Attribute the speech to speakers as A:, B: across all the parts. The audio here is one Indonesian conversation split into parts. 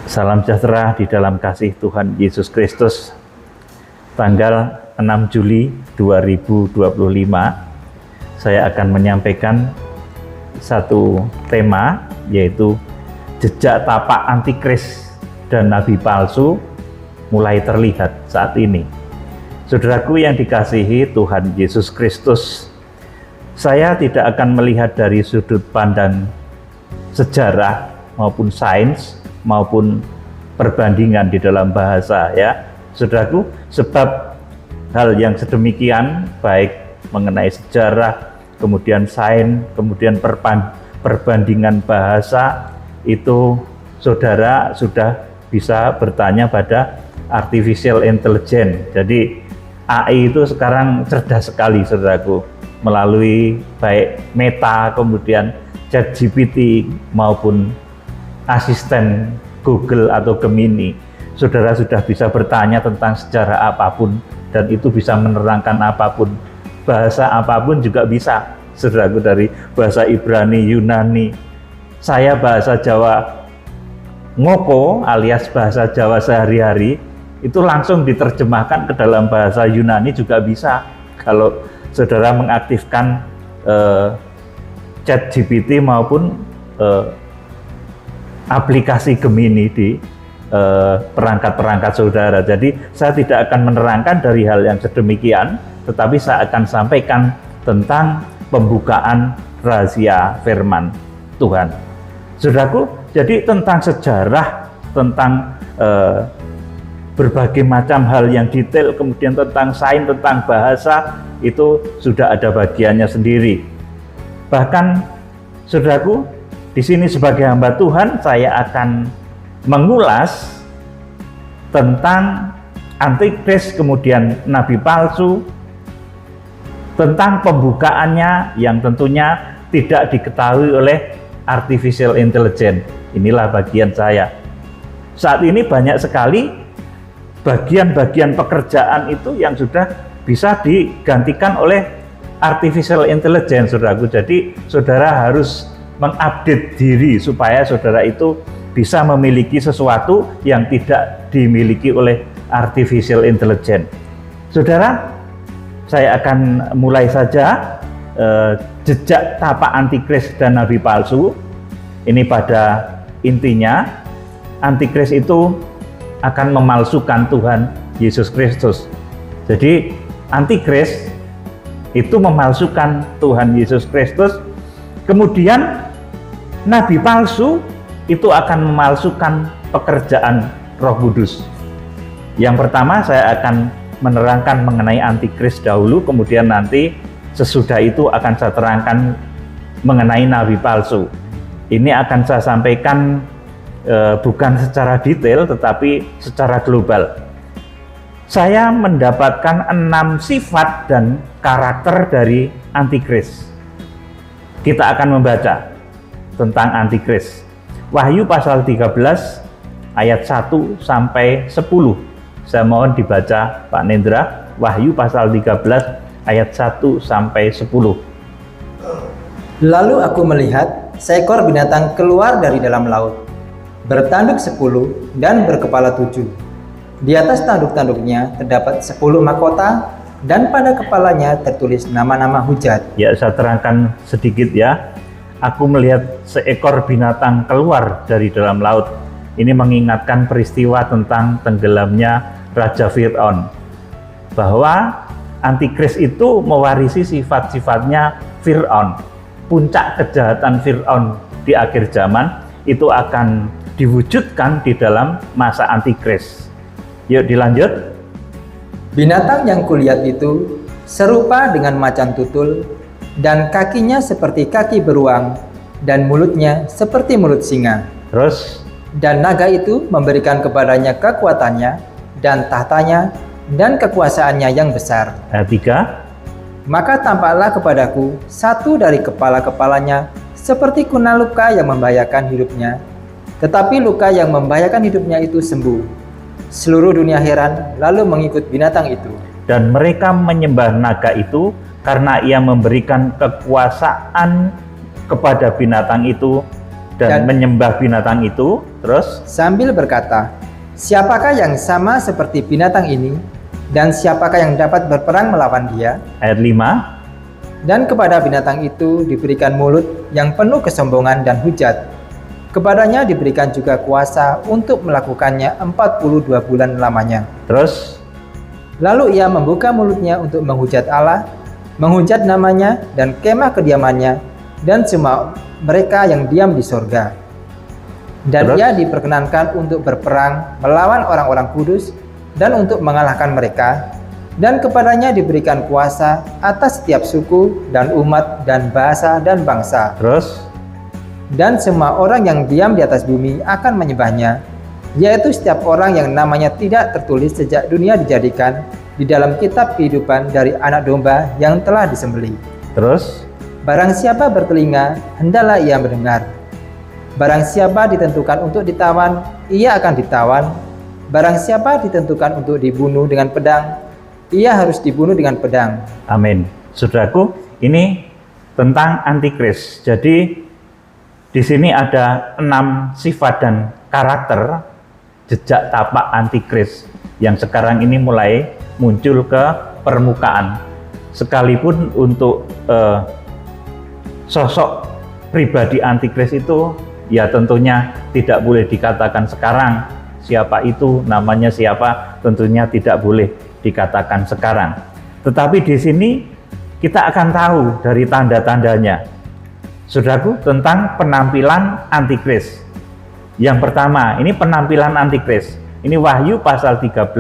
A: Salam sejahtera di dalam kasih Tuhan Yesus Kristus. Tanggal 6 Juli 2025, saya akan menyampaikan satu tema, yaitu jejak tapak antikris dan nabi palsu mulai terlihat saat ini. Saudaraku yang dikasihi Tuhan Yesus Kristus, saya tidak akan melihat dari sudut pandang sejarah maupun sains maupun perbandingan di dalam bahasa, ya saudaraku, sebab hal yang sedemikian baik mengenai sejarah, kemudian sains, kemudian perbandingan bahasa, itu saudara sudah bisa bertanya pada artificial intelligence. Jadi AI itu sekarang cerdas sekali, saudaraku, melalui baik Meta, kemudian ChatGPT maupun asisten Google atau Gemini. Saudara sudah bisa bertanya tentang sejarah apapun dan itu bisa menerangkan apapun. Bahasa apapun juga bisa, saudaraku, dari bahasa Ibrani, Yunani. Saya bahasa Jawa ngoko alias bahasa Jawa sehari-hari itu langsung diterjemahkan ke dalam bahasa Yunani juga bisa kalau saudara mengaktifkan ChatGPT maupun aplikasi Gemini di perangkat-perangkat saudara. Jadi saya tidak akan menerangkan dari hal yang sedemikian, tetapi saya akan sampaikan tentang pembukaan rahasia firman Tuhan. Saudaraku, jadi tentang sejarah, tentang berbagai macam hal yang detail, kemudian tentang sains, tentang bahasa, itu sudah ada bagiannya sendiri. Bahkan saudaraku, di sini sebagai hamba Tuhan, saya akan mengulas tentang antikris, kemudian nabi palsu, tentang pembukaannya yang tentunya tidak diketahui oleh artificial intelligence. Inilah bagian saya. Saat ini banyak sekali bagian-bagian pekerjaan itu yang sudah bisa digantikan oleh artificial intelligence, saudaraku. Jadi saudara harus mengupdate diri supaya saudara itu bisa memiliki sesuatu yang tidak dimiliki oleh artificial intelligence. Saudara, saya akan mulai saja jejak tapak antikris dan nabi palsu. Ini pada intinya antikris itu akan memalsukan Tuhan Yesus Kristus. Jadi antikris itu memalsukan Tuhan Yesus Kristus. Kemudian nabi palsu itu akan memalsukan pekerjaan Roh Kudus. Yang pertama saya akan menerangkan mengenai antikris dahulu, kemudian nanti sesudah itu akan saya terangkan mengenai nabi palsu. Ini akan saya sampaikan bukan secara detail tetapi secara global. Saya mendapatkan 6 sifat dan karakter dari antikris. Kita akan membaca tentang antikris. Wahyu pasal 13 ayat 1 sampai 10. Saya mohon dibaca Pak Nendra. Wahyu pasal 13 ayat 1 sampai 10.
B: Lalu aku melihat seekor binatang keluar dari dalam laut, bertanduk 10 dan berkepala 7. Di atas tanduk-tanduknya terdapat 10 mahkota, dan pada kepalanya tertulis nama-nama hujat.
A: Ya, saya terangkan sedikit ya. Aku melihat seekor binatang keluar dari dalam laut. Ini mengingatkan peristiwa tentang tenggelamnya Raja Fir'aun. Bahwa antikris itu mewarisi sifat-sifatnya Fir'aun. Puncak kejahatan Fir'aun di akhir zaman itu akan diwujudkan di dalam masa antikris. Yuk dilanjut.
B: Binatang yang kulihat itu serupa dengan macan tutul, dan kakinya seperti kaki beruang, dan mulutnya seperti mulut singa.
A: Terus,
B: dan naga itu memberikan kepadanya kekuatannya, dan tahtanya, dan kekuasaannya yang besar.
A: Ayat 3.
B: Maka tampaklah kepadaku satu dari kepala-kepalanya seperti kena luka yang membahayakan hidupnya, tetapi luka yang membahayakan hidupnya itu sembuh. Seluruh dunia heran lalu mengikut binatang itu.
A: Dan mereka menyembah naga itu karena ia memberikan kekuasaan kepada binatang itu dan menyembah binatang itu Terus
B: sambil berkata, "Siapakah yang sama seperti binatang ini, dan siapakah yang dapat berperang melawan dia?"
A: ayat 5.
B: Dan kepada binatang itu diberikan mulut yang penuh kesombongan dan hujat. Kepadanya diberikan juga kuasa untuk melakukannya 42 bulan lamanya.
A: Terus
B: Lalu ia membuka mulutnya untuk menghujat Allah, menghujat namanya dan kemah kediamannya, dan semua mereka yang diam di sorga. Dan
A: Terus?
B: ia diperkenankan untuk berperang melawan orang-orang kudus dan untuk mengalahkan mereka. Dan kepadanya diberikan kuasa atas setiap suku dan umat dan bahasa dan bangsa.
A: Terus
B: Dan semua orang yang diam di atas bumi akan menyembahnya, yaitu setiap orang yang namanya tidak tertulis sejak dunia dijadikan di dalam kitab kehidupan dari anak domba yang telah disembelih.
A: Terus
B: Barang siapa bertelinga, hendaklah ia mendengar. Barang siapa ditentukan untuk ditawan, ia akan ditawan. Barang siapa ditentukan untuk dibunuh dengan pedang, ia harus dibunuh dengan pedang.
A: amin. Saudaraku, ini tentang antikris. Jadi di sini ada 6 sifat dan karakter jejak tapak antikris yang sekarang ini mulai muncul ke permukaan. Sekalipun untuk sosok pribadi antikris itu ya tentunya tidak boleh dikatakan sekarang. Siapa itu, namanya siapa, tentunya tidak boleh dikatakan sekarang. Tetapi di sini kita akan tahu dari tanda-tandanya, saudaraku, tentang penampilan antikris. Yang pertama, ini penampilan antikris. Ini Wahyu pasal 13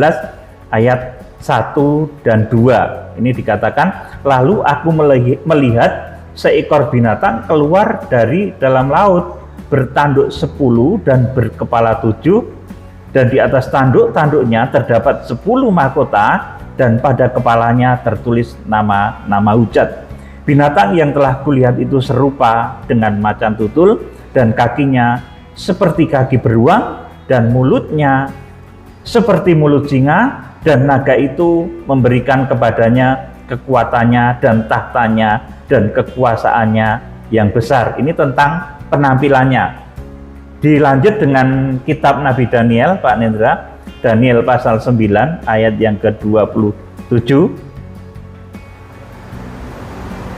A: ayat 1 dan 2. Ini dikatakan, lalu aku melihat seekor binatang keluar dari dalam laut, bertanduk 10 dan berkepala 7, dan di atas tanduknya terdapat 10 mahkota, dan pada kepalanya tertulis nama hujat. Binatang yang telah kulihat itu serupa dengan macan tutul, dan kakinya seperti kaki beruang, dan mulutnya seperti mulut singa, dan naga itu memberikan kepadanya kekuatannya dan tahtanya dan kekuasaannya yang besar. Ini tentang penampilannya. Dilanjut dengan kitab Nabi Daniel, Pak Nendra, Daniel pasal 9 ayat yang ke-27.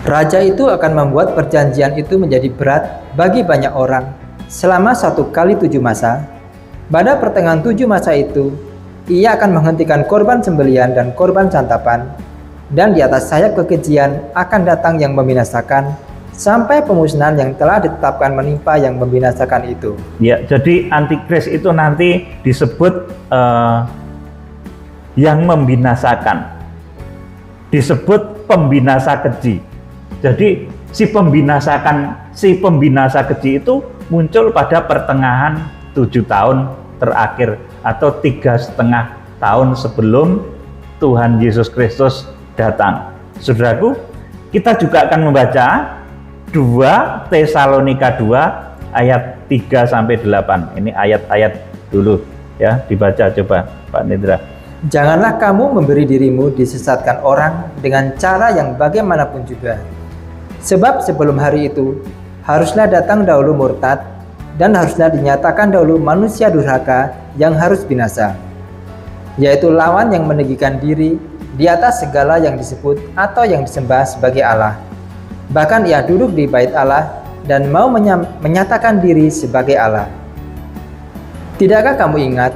B: Raja itu akan membuat perjanjian itu menjadi berat bagi banyak orang selama 1 kali 7 masa. Pada pertengahan 7 masa itu, ia akan menghentikan korban sembelihan dan korban santapan, dan di atas sayap kekejian akan datang yang membinasakan, sampai pemusnahan yang telah ditetapkan menimpa yang membinasakan itu.
A: Ya, jadi antikris itu nanti disebut yang membinasakan, disebut pembinasa keji. Jadi si pembinasa keji itu muncul pada pertengahan 7 tahun terakhir atau 3,5 tahun sebelum Tuhan Yesus Kristus datang. Saudaraku, kita juga akan membaca 2 Tesalonika 2 ayat 3-8. Ini ayat-ayat dulu ya, dibaca coba Pak Nindra.
B: Janganlah kamu memberi dirimu disesatkan orang dengan cara yang bagaimanapun juga. Sebab sebelum hari itu haruslah datang dahulu murtad, dan haruslah dinyatakan dahulu manusia durhaka yang harus binasa, yaitu lawan yang meninggikan diri di atas segala yang disebut atau yang disembah sebagai Allah. Bahkan ia duduk di bait Allah dan mau menyatakan diri sebagai Allah. Tidakkah kamu ingat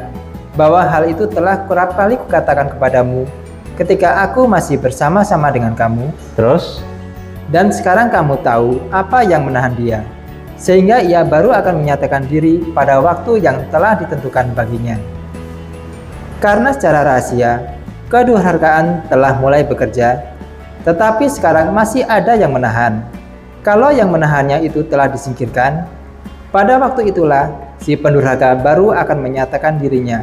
B: bahwa hal itu telah kerap kali kukatakan kepadamu ketika aku masih bersama-sama dengan kamu?
A: Terus?
B: Dan sekarang kamu tahu apa yang menahan dia, sehingga ia baru akan menyatakan diri pada waktu yang telah ditentukan baginya. Karena secara rahasia, kedurhakaan telah mulai bekerja, tetapi sekarang masih ada yang menahan. Kalau yang menahannya itu telah disingkirkan, pada waktu itulah si pendurhaka baru akan menyatakan dirinya.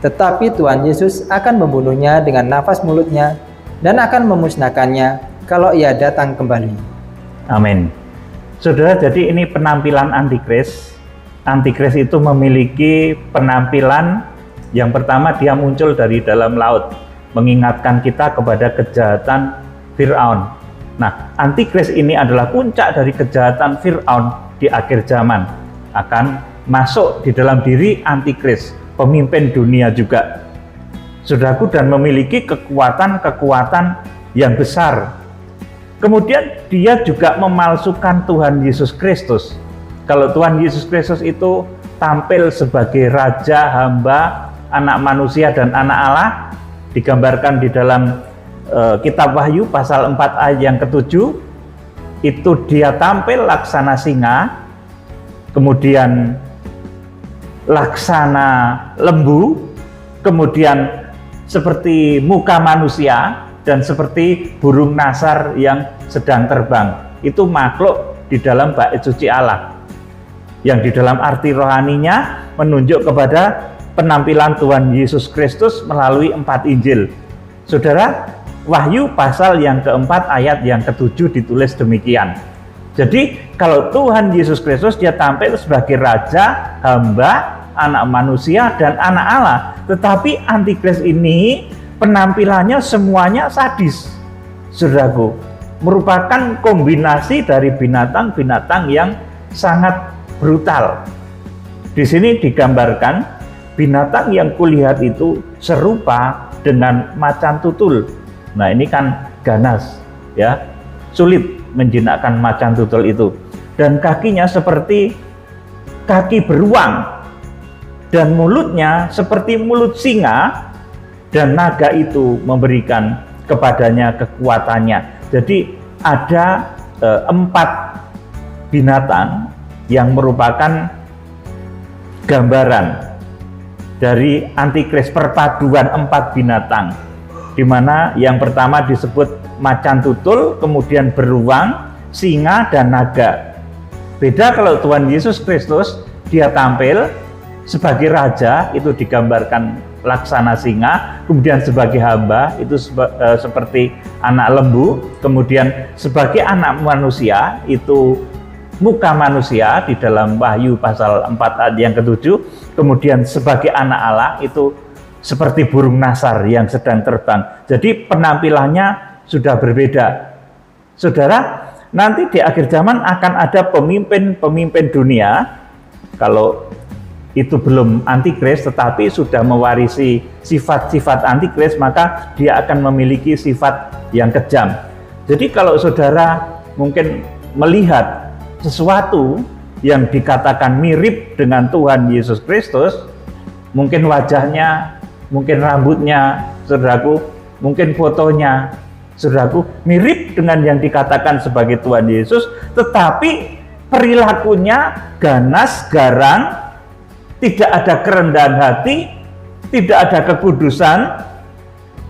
B: Tetapi Tuhan Yesus akan membunuhnya dengan nafas mulutnya dan akan memusnahkannya kalau ia datang kembali.
A: Amin. Saudara, jadi ini penampilan antikris. Antikris itu memiliki penampilan yang pertama, dia muncul dari dalam laut, mengingatkan kita kepada kejahatan Fir'aun. Nah, antikris ini adalah puncak dari kejahatan Fir'aun di akhir zaman, akan masuk di dalam diri antikris, pemimpin dunia juga, saudaraku, dan memiliki kekuatan-kekuatan yang besar. Kemudian dia juga memalsukan Tuhan Yesus Kristus. Kalau Tuhan Yesus Kristus itu tampil sebagai raja, hamba, anak manusia dan anak Allah, digambarkan di dalam kitab Wahyu pasal 4 ayat yang ke-7, itu dia tampil laksana singa, kemudian laksana lembu, kemudian seperti muka manusia, dan seperti burung nasar yang sedang terbang. Itu makhluk di dalam bait suci Allah, yang di dalam arti rohaninya menunjuk kepada penampilan Tuhan Yesus Kristus melalui 4 Injil. Saudara, Wahyu pasal yang keempat ayat yang ke-7 ditulis demikian. Jadi kalau Tuhan Yesus Kristus dia tampil sebagai raja, hamba, anak manusia dan anak Allah, tetapi antikris ini penampilannya semuanya sadis, saudaraku, merupakan kombinasi dari binatang-binatang yang sangat brutal. Di sini digambarkan binatang yang kulihat itu serupa dengan macan tutul. Nah, ini kan ganas, ya, sulit menjinakkan macan tutul itu. Dan kakinya seperti kaki beruang, dan mulutnya seperti mulut singa, dan naga itu memberikan kepadanya kekuatannya. Jadi ada 4 binatang yang merupakan gambaran dari antikris, perpaduan 4 binatang, di mana yang pertama disebut macan tutul, kemudian beruang, singa, dan naga. Beda kalau Tuhan Yesus Kristus dia tampil sebagai raja, itu digambarkan laksana singa, kemudian sebagai hamba itu seperti anak lembu, kemudian sebagai anak manusia itu muka manusia di dalam Wahyu pasal 4 ayat yang ke-7, kemudian sebagai anak Allah itu seperti burung nasar yang sedang terbang. Jadi penampilannya sudah berbeda. Saudara, nanti di akhir zaman akan ada pemimpin-pemimpin dunia, kalau itu belum antikris tetapi sudah mewarisi sifat-sifat antikris, maka dia akan memiliki sifat yang kejam. Jadi kalau saudara mungkin melihat sesuatu yang dikatakan mirip dengan Tuhan Yesus Kristus, mungkin wajahnya, mungkin rambutnya, saudaraku, mungkin fotonya, saudaraku, mirip dengan yang dikatakan sebagai Tuhan Yesus, tetapi perilakunya ganas, garang, tidak ada kerendahan hati, tidak ada kekudusan.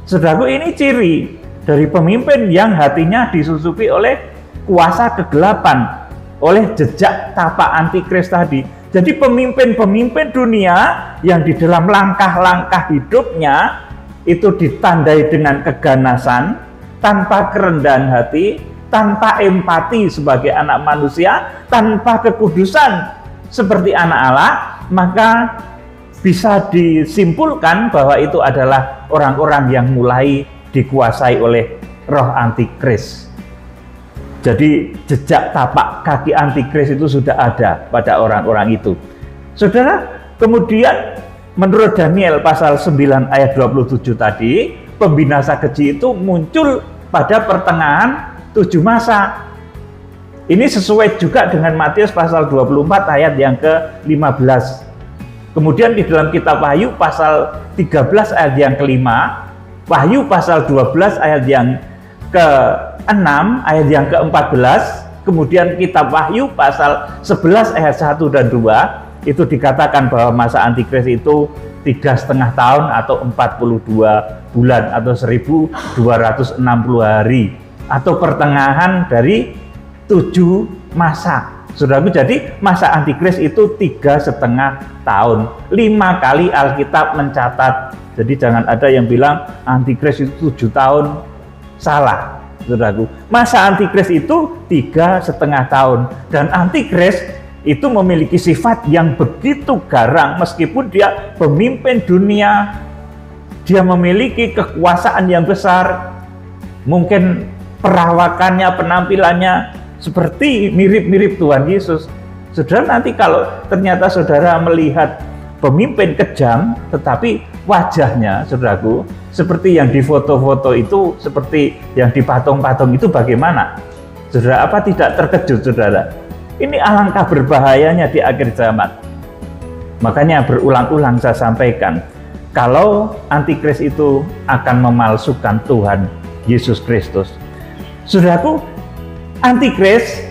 A: Saudaraku, ini ciri dari pemimpin yang hatinya disusupi oleh kuasa kegelapan, oleh jejak tapak antikris tadi. Jadi pemimpin-pemimpin dunia yang di dalam langkah-langkah hidupnya itu ditandai dengan keganasan, tanpa kerendahan hati, tanpa empati sebagai anak manusia, tanpa kekudusan seperti anak Allah, maka bisa disimpulkan bahwa itu adalah orang-orang yang mulai dikuasai oleh roh antikris. Jadi jejak tapak kaki antikris itu sudah ada pada orang-orang itu. Saudara, kemudian menurut Daniel pasal 9 ayat 27 tadi, pembinasa keji itu muncul pada pertengahan 7 masa. Ini sesuai juga dengan Matius pasal 24 ayat yang ke-15. Kemudian di dalam kitab Wahyu pasal 13 ayat yang ke-5, Wahyu pasal 12 ayat yang ke-6, ayat yang ke-14, kemudian kitab Wahyu pasal 11 ayat 1 dan 2, itu dikatakan bahwa masa antikris itu 3,5 tahun atau 42 bulan atau 1260 hari, atau pertengahan dari 7 masa. Saudaraku, jadi masa antikris itu 3,5 tahun. 5 kali Alkitab mencatat. Jadi jangan ada yang bilang antikris itu 7 tahun. Salah, saudaraku. Masa antikris itu 3,5 tahun. Dan antikris itu memiliki sifat yang begitu garang, meskipun dia pemimpin dunia, dia memiliki kekuasaan yang besar, mungkin perawakannya, penampilannya seperti mirip-mirip Tuhan Yesus, Saudara, nanti kalau ternyata saudara melihat pemimpin kejam, tetapi wajahnya, saudaraku, seperti yang di foto-foto itu, seperti yang di patung-patung itu, bagaimana? Saudara, apa tidak terkejut, saudara? Ini alangkah berbahayanya di akhir zaman. Makanya berulang-ulang saya sampaikan, kalau antikris itu akan memalsukan Tuhan Yesus Kristus. Saudaraku, antikris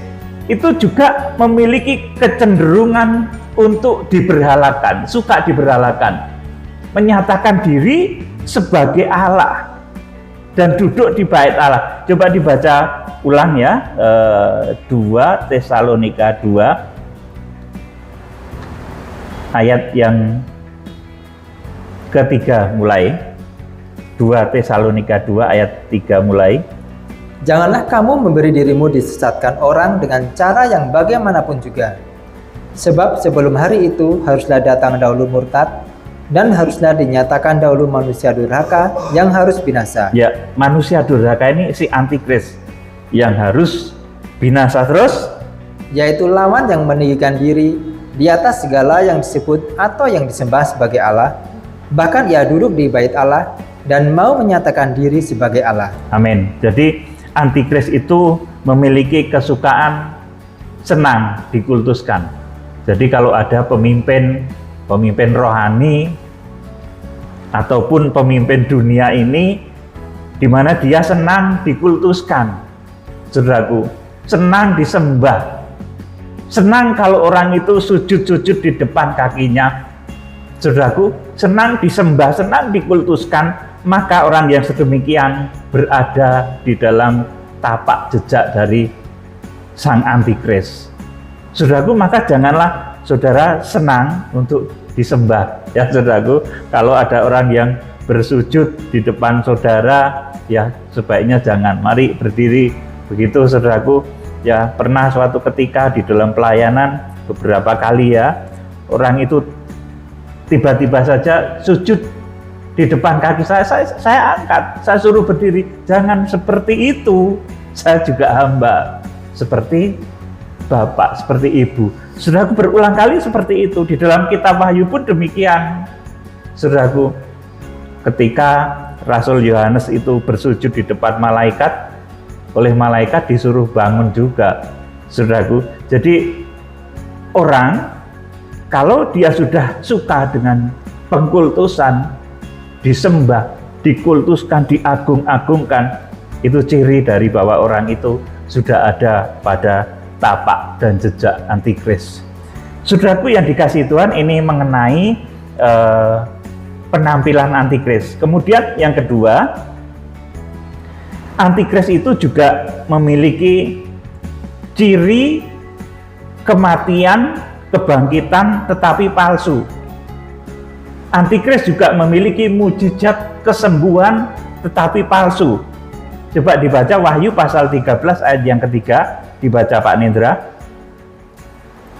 A: itu juga memiliki kecenderungan untuk diberhalakan, suka diberhalakan, menyatakan diri sebagai Allah dan duduk di bait Allah. Coba dibaca ulang ya, 2 Tesalonika 2 ayat yang ketiga mulai. 2 Tesalonika 2 ayat 3 mulai.
B: Janganlah kamu memberi dirimu disesatkan orang dengan cara yang bagaimanapun juga. Sebab sebelum hari itu haruslah datang dahulu murtad, dan haruslah dinyatakan dahulu manusia durhaka yang harus binasa.
A: Ya, manusia durhaka ini si antikris yang harus binasa terus,
B: yaitu lawan yang meninggikan diri di atas segala yang disebut atau yang disembah sebagai Allah. Bahkan ia duduk di bait Allah dan mau menyatakan diri sebagai Allah.
A: Amin. Jadi antikris itu memiliki kesukaan senang dikultuskan. Jadi kalau ada pemimpin rohani ataupun pemimpin dunia ini di mana dia senang dikultuskan, saudaraku, senang disembah, senang kalau orang itu sujud-sujud di depan kakinya, saudaraku, senang disembah, senang dikultuskan, maka orang yang sedemikian berada di dalam tapak jejak dari sang antikris. Saudaraku, maka janganlah saudara senang untuk disembah, ya saudaraku. Kalau ada orang yang bersujud di depan saudara, ya sebaiknya jangan. Mari berdiri begitu, saudaraku. Ya, pernah suatu ketika di dalam pelayanan beberapa kali ya, orang itu tiba-tiba saja sujud di depan kaki saya angkat, saya suruh berdiri. Jangan seperti itu. Saya juga hamba seperti Bapak, seperti Ibu. Saudaraku, berulang kali seperti itu. Di dalam kitab Wahyu pun demikian. Saudaraku, ketika Rasul Yohanes itu bersujud di depan malaikat, oleh malaikat disuruh bangun juga. Saudaraku, jadi orang kalau dia sudah suka dengan pengkultusan, disembah, dikultuskan, diagung-agungkan, itu ciri dari bahwa orang itu sudah ada pada tapak dan jejak antikris. Saudaraku yang dikasihi Tuhan, ini mengenai penampilan antikris. Kemudian yang kedua, antikris itu juga memiliki ciri kematian, kebangkitan tetapi palsu. Antikris juga memiliki mujizat kesembuhan tetapi palsu. Coba dibaca Wahyu pasal 13 ayat yang ketiga, dibaca Pak Nindra.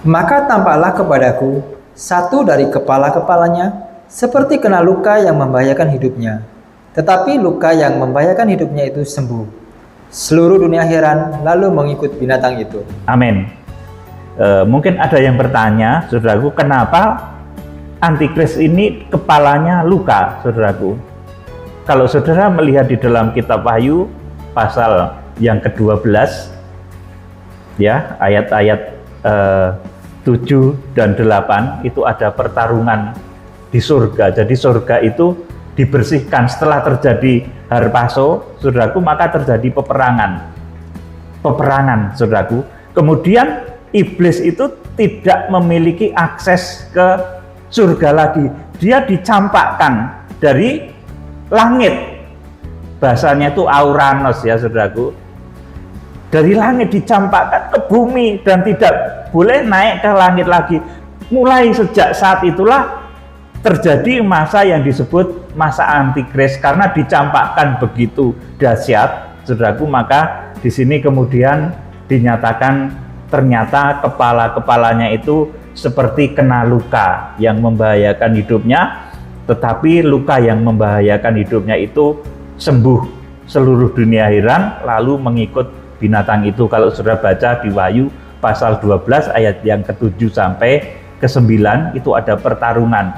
B: Maka tampaklah kepadaku satu dari kepala-kepalanya seperti kena luka yang membahayakan hidupnya. Tetapi luka yang membahayakan hidupnya itu sembuh. Seluruh dunia heran lalu mengikut binatang itu.
A: Amin. Mungkin ada yang bertanya, saudaraku, kenapa antikris ini kepalanya luka, saudaraku? Kalau saudara melihat di dalam kitab Wahyu pasal yang ke-12 ya, ayat-ayat 7 dan 8 itu ada pertarungan di surga. Jadi surga itu dibersihkan setelah terjadi harpaso, saudaraku, maka terjadi peperangan, saudaraku. Kemudian iblis itu tidak memiliki akses ke surga lagi. Dia dicampakkan dari langit. Bahasanya itu auranos ya, saudaraku. Dari langit dicampakkan ke bumi dan tidak boleh naik ke langit lagi. Mulai sejak saat itulah terjadi masa yang disebut masa antikris, karena dicampakkan begitu dahsyat, saudaraku. Maka di sini kemudian dinyatakan ternyata kepala-kepalanya itu seperti kena luka yang membahayakan hidupnya, tetapi luka yang membahayakan hidupnya itu sembuh. Seluruh dunia heran lalu mengikut binatang itu. Kalau saudara baca di Wahyu pasal 12 ayat yang ke-7 sampai ke-9 itu ada pertarungan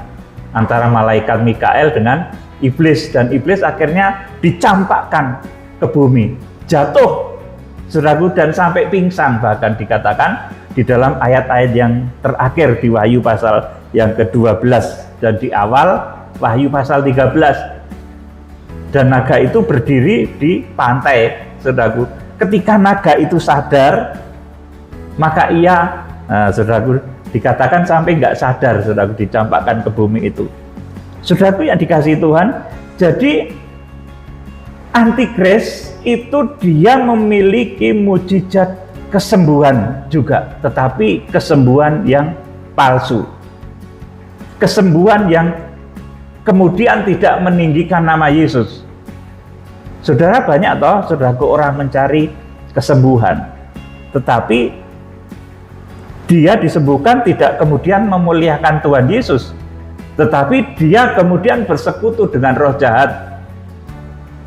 A: antara malaikat Mikael dengan iblis, dan iblis akhirnya dicampakkan ke bumi, jatuh saudaraku, dan sampai pingsan, bahkan dikatakan di dalam ayat-ayat yang terakhir di Wahyu pasal yang ke-12 dan di awal Wahyu pasal 13. Dan naga itu berdiri di pantai, saudaraku. Ketika naga itu sadar, maka ia, saudaraku, dikatakan sampai nggak sadar, saudaraku, dicampakkan ke bumi itu. Saudaraku yang dikasihi Tuhan, jadi antikris itu dia memiliki mujizat kesembuhan juga, tetapi kesembuhan yang palsu. Kesembuhan yang kemudian tidak meninggikan nama Yesus. Saudara, banyak toh, saudaraku, orang mencari kesembuhan, tetapi dia disembuhkan tidak kemudian memuliakan Tuhan Yesus, tetapi dia kemudian bersekutu dengan roh jahat.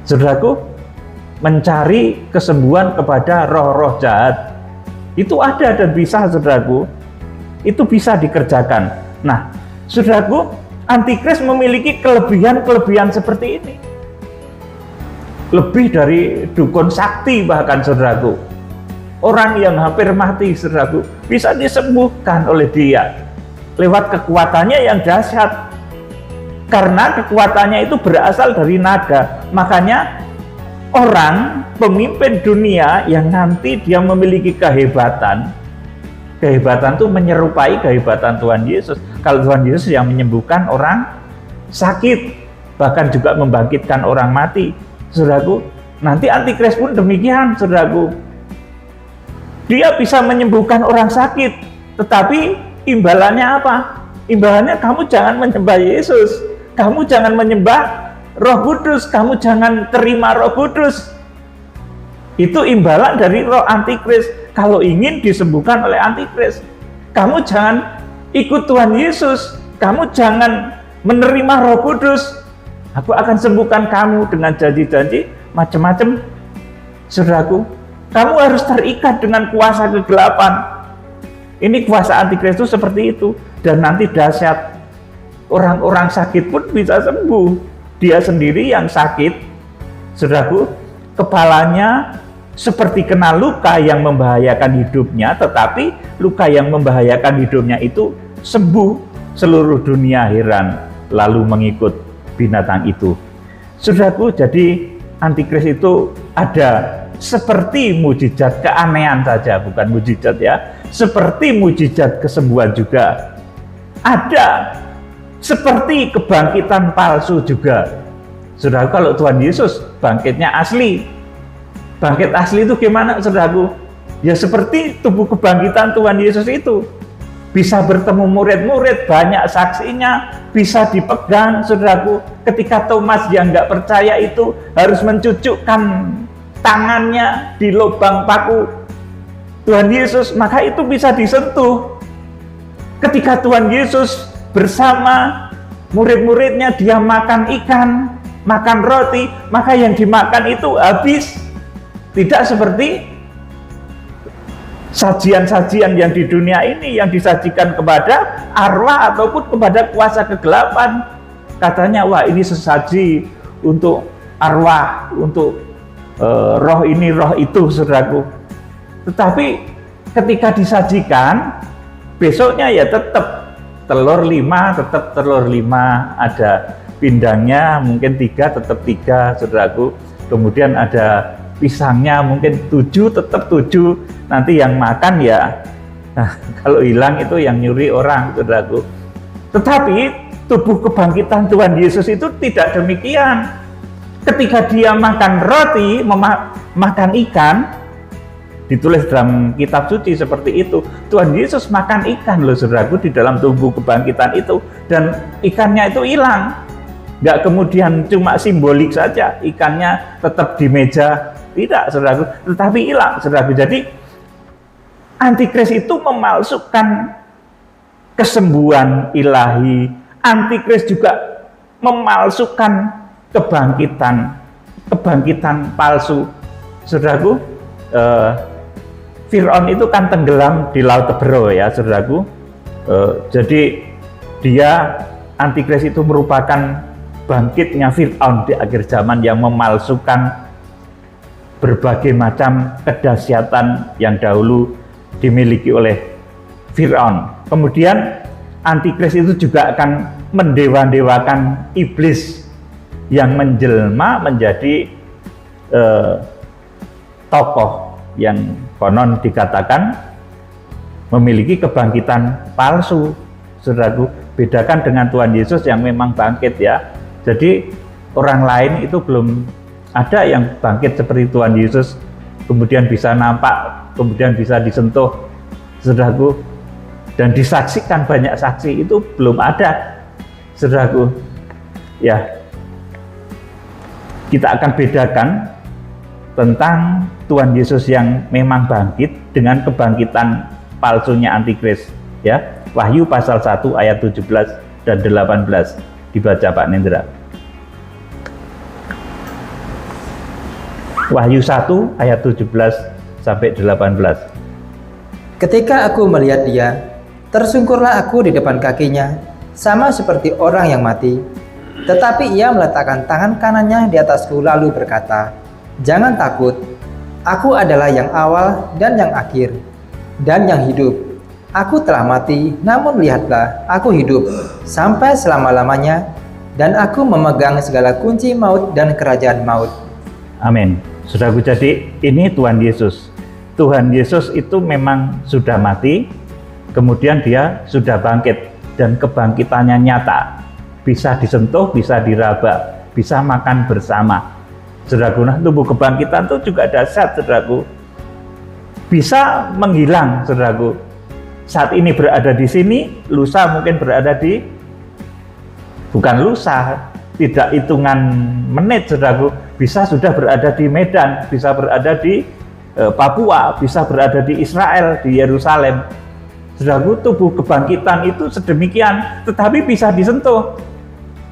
A: Saudaraku, mencari kesembuhan kepada roh-roh jahat itu ada dan bisa, saudaraku, itu bisa dikerjakan. Nah, saudaraku, antikris memiliki kelebihan-kelebihan seperti ini. Lebih dari dukun sakti bahkan, saudaraku. Orang yang hampir mati, saudaraku, bisa disembuhkan oleh dia lewat kekuatannya yang dahsyat. Karena kekuatannya itu berasal dari naga. Makanya orang pemimpin dunia yang nanti dia memiliki kehebatan itu menyerupai kehebatan Tuhan Yesus. Kalau Tuhan Yesus yang menyembuhkan orang sakit, bahkan juga membangkitkan orang mati, saudaraku, nanti antikris pun demikian, saudaraku. Dia bisa menyembuhkan orang sakit, tetapi imbalannya apa? Imbalannya kamu jangan menyembah Yesus, kamu jangan menyembah Roh Kudus, kamu jangan terima Roh Kudus. Itu imbalan dari roh antikris. Kalau ingin disembuhkan oleh antikris, kamu jangan ikut Tuhan Yesus, kamu jangan menerima Roh Kudus. Aku akan sembuhkan kamu dengan janji-janji macam-macam. Saudaraku, kamu harus terikat dengan kuasa kegelapan. Ini kuasa antikris itu seperti itu. Dan nanti dahsyat, orang-orang sakit pun bisa sembuh. Dia sendiri yang sakit, saudaraku, kepalanya seperti kena luka yang membahayakan hidupnya, tetapi luka yang membahayakan hidupnya itu sembuh. Seluruh dunia heran, lalu mengikut binatang itu. Saudaraku, jadi antikris itu ada seperti mujizat keanehan saja, bukan mujizat ya, seperti mujizat kesembuhan juga. Ada seperti kebangkitan palsu juga. Saudaraku, kalau Tuhan Yesus bangkitnya asli. Bangkit asli itu gimana, saudaraku? Ya seperti tubuh kebangkitan Tuhan Yesus itu. Bisa bertemu murid-murid, banyak saksinya, bisa dipegang, saudaraku. Ketika Thomas yang nggak percaya itu harus mencucukkan tangannya di lubang paku Tuhan Yesus, maka itu bisa disentuh. Ketika Tuhan Yesus bersama murid-muridnya, dia makan ikan, makan roti, maka yang dimakan itu habis. Tidak seperti sajian-sajian yang di dunia ini yang disajikan kepada arwah ataupun kepada kuasa kegelapan. Katanya, wah ini sesaji untuk arwah, untuk roh ini, roh itu, saudaraku. Tetapi ketika disajikan, besoknya ya tetap telur 5, tetap telur 5, ada pindangnya mungkin 3, tetap 3, saudaraku. Kemudian ada pisangnya mungkin 7, tetap 7. Nanti yang makan ya, nah, kalau hilang itu yang nyuri orang, saudaraku. Tetapi tubuh kebangkitan Tuhan Yesus itu tidak demikian. Ketika dia makan roti, makan ikan, ditulis dalam kitab suci seperti itu. Tuhan Yesus makan ikan loh, saudaraku, di dalam tubuh kebangkitan itu, dan ikannya itu hilang. Nggak kemudian cuma simbolik saja, ikannya tetap di meja, tidak, saudaraku, tetapi hilang, saudaraku. Jadi antikris itu memalsukan kesembuhan ilahi. Antikris juga memalsukan kebangkitan palsu, saudaraku. Fir'aun itu kan tenggelam di Laut Tebero ya saudaraku. Jadi dia Antikris itu merupakan bangkitnya Fir'aun di akhir zaman yang memalsukan berbagai macam kedahsyatan yang dahulu dimiliki oleh Fir'aun. Kemudian Antikris itu juga akan mendewa-dewakan iblis yang menjelma menjadi tokoh yang konon dikatakan memiliki kebangkitan palsu. Saudaraku, bedakan dengan Tuhan Yesus yang memang bangkit ya. Jadi orang lain itu belum ada yang bangkit seperti Tuhan Yesus, kemudian bisa nampak, kemudian bisa disentuh, saudaraku, dan disaksikan banyak saksi, itu belum ada, saudaraku. Ya, kita akan bedakan tentang Tuhan Yesus yang memang bangkit dengan kebangkitan palsunya Antikris ya. Wahyu pasal 1 ayat 17 dan 18 dibaca Pak Nendra. Wahyu 1 ayat 17 sampai 18.
B: Ketika aku melihat dia, tersungkurlah aku di depan kakinya, sama seperti orang yang mati. Tetapi ia meletakkan tangan kanannya di atasku lalu berkata, "Jangan takut, aku adalah yang awal dan yang akhir, dan yang hidup. Aku telah mati, namun lihatlah, aku hidup sampai selama-lamanya, dan aku memegang segala kunci maut dan kerajaan maut."
A: Amin. Saudaraku, jadi ini Tuhan Yesus. Tuhan Yesus itu memang sudah mati, kemudian dia sudah bangkit, dan kebangkitannya nyata. Bisa disentuh, bisa diraba, bisa makan bersama. Saudaraku, nah tubuh kebangkitan itu juga dahsyat, saudaraku. Bisa menghilang, saudaraku. Saat ini berada di sini, lusa mungkin berada di, bukan lusa, tidak hitungan menit, saudaraku, bisa sudah berada di Medan, bisa berada di Papua, bisa berada di Israel, di Yerusalem. Saudaraku, tubuh kebangkitan itu sedemikian, tetapi bisa disentuh,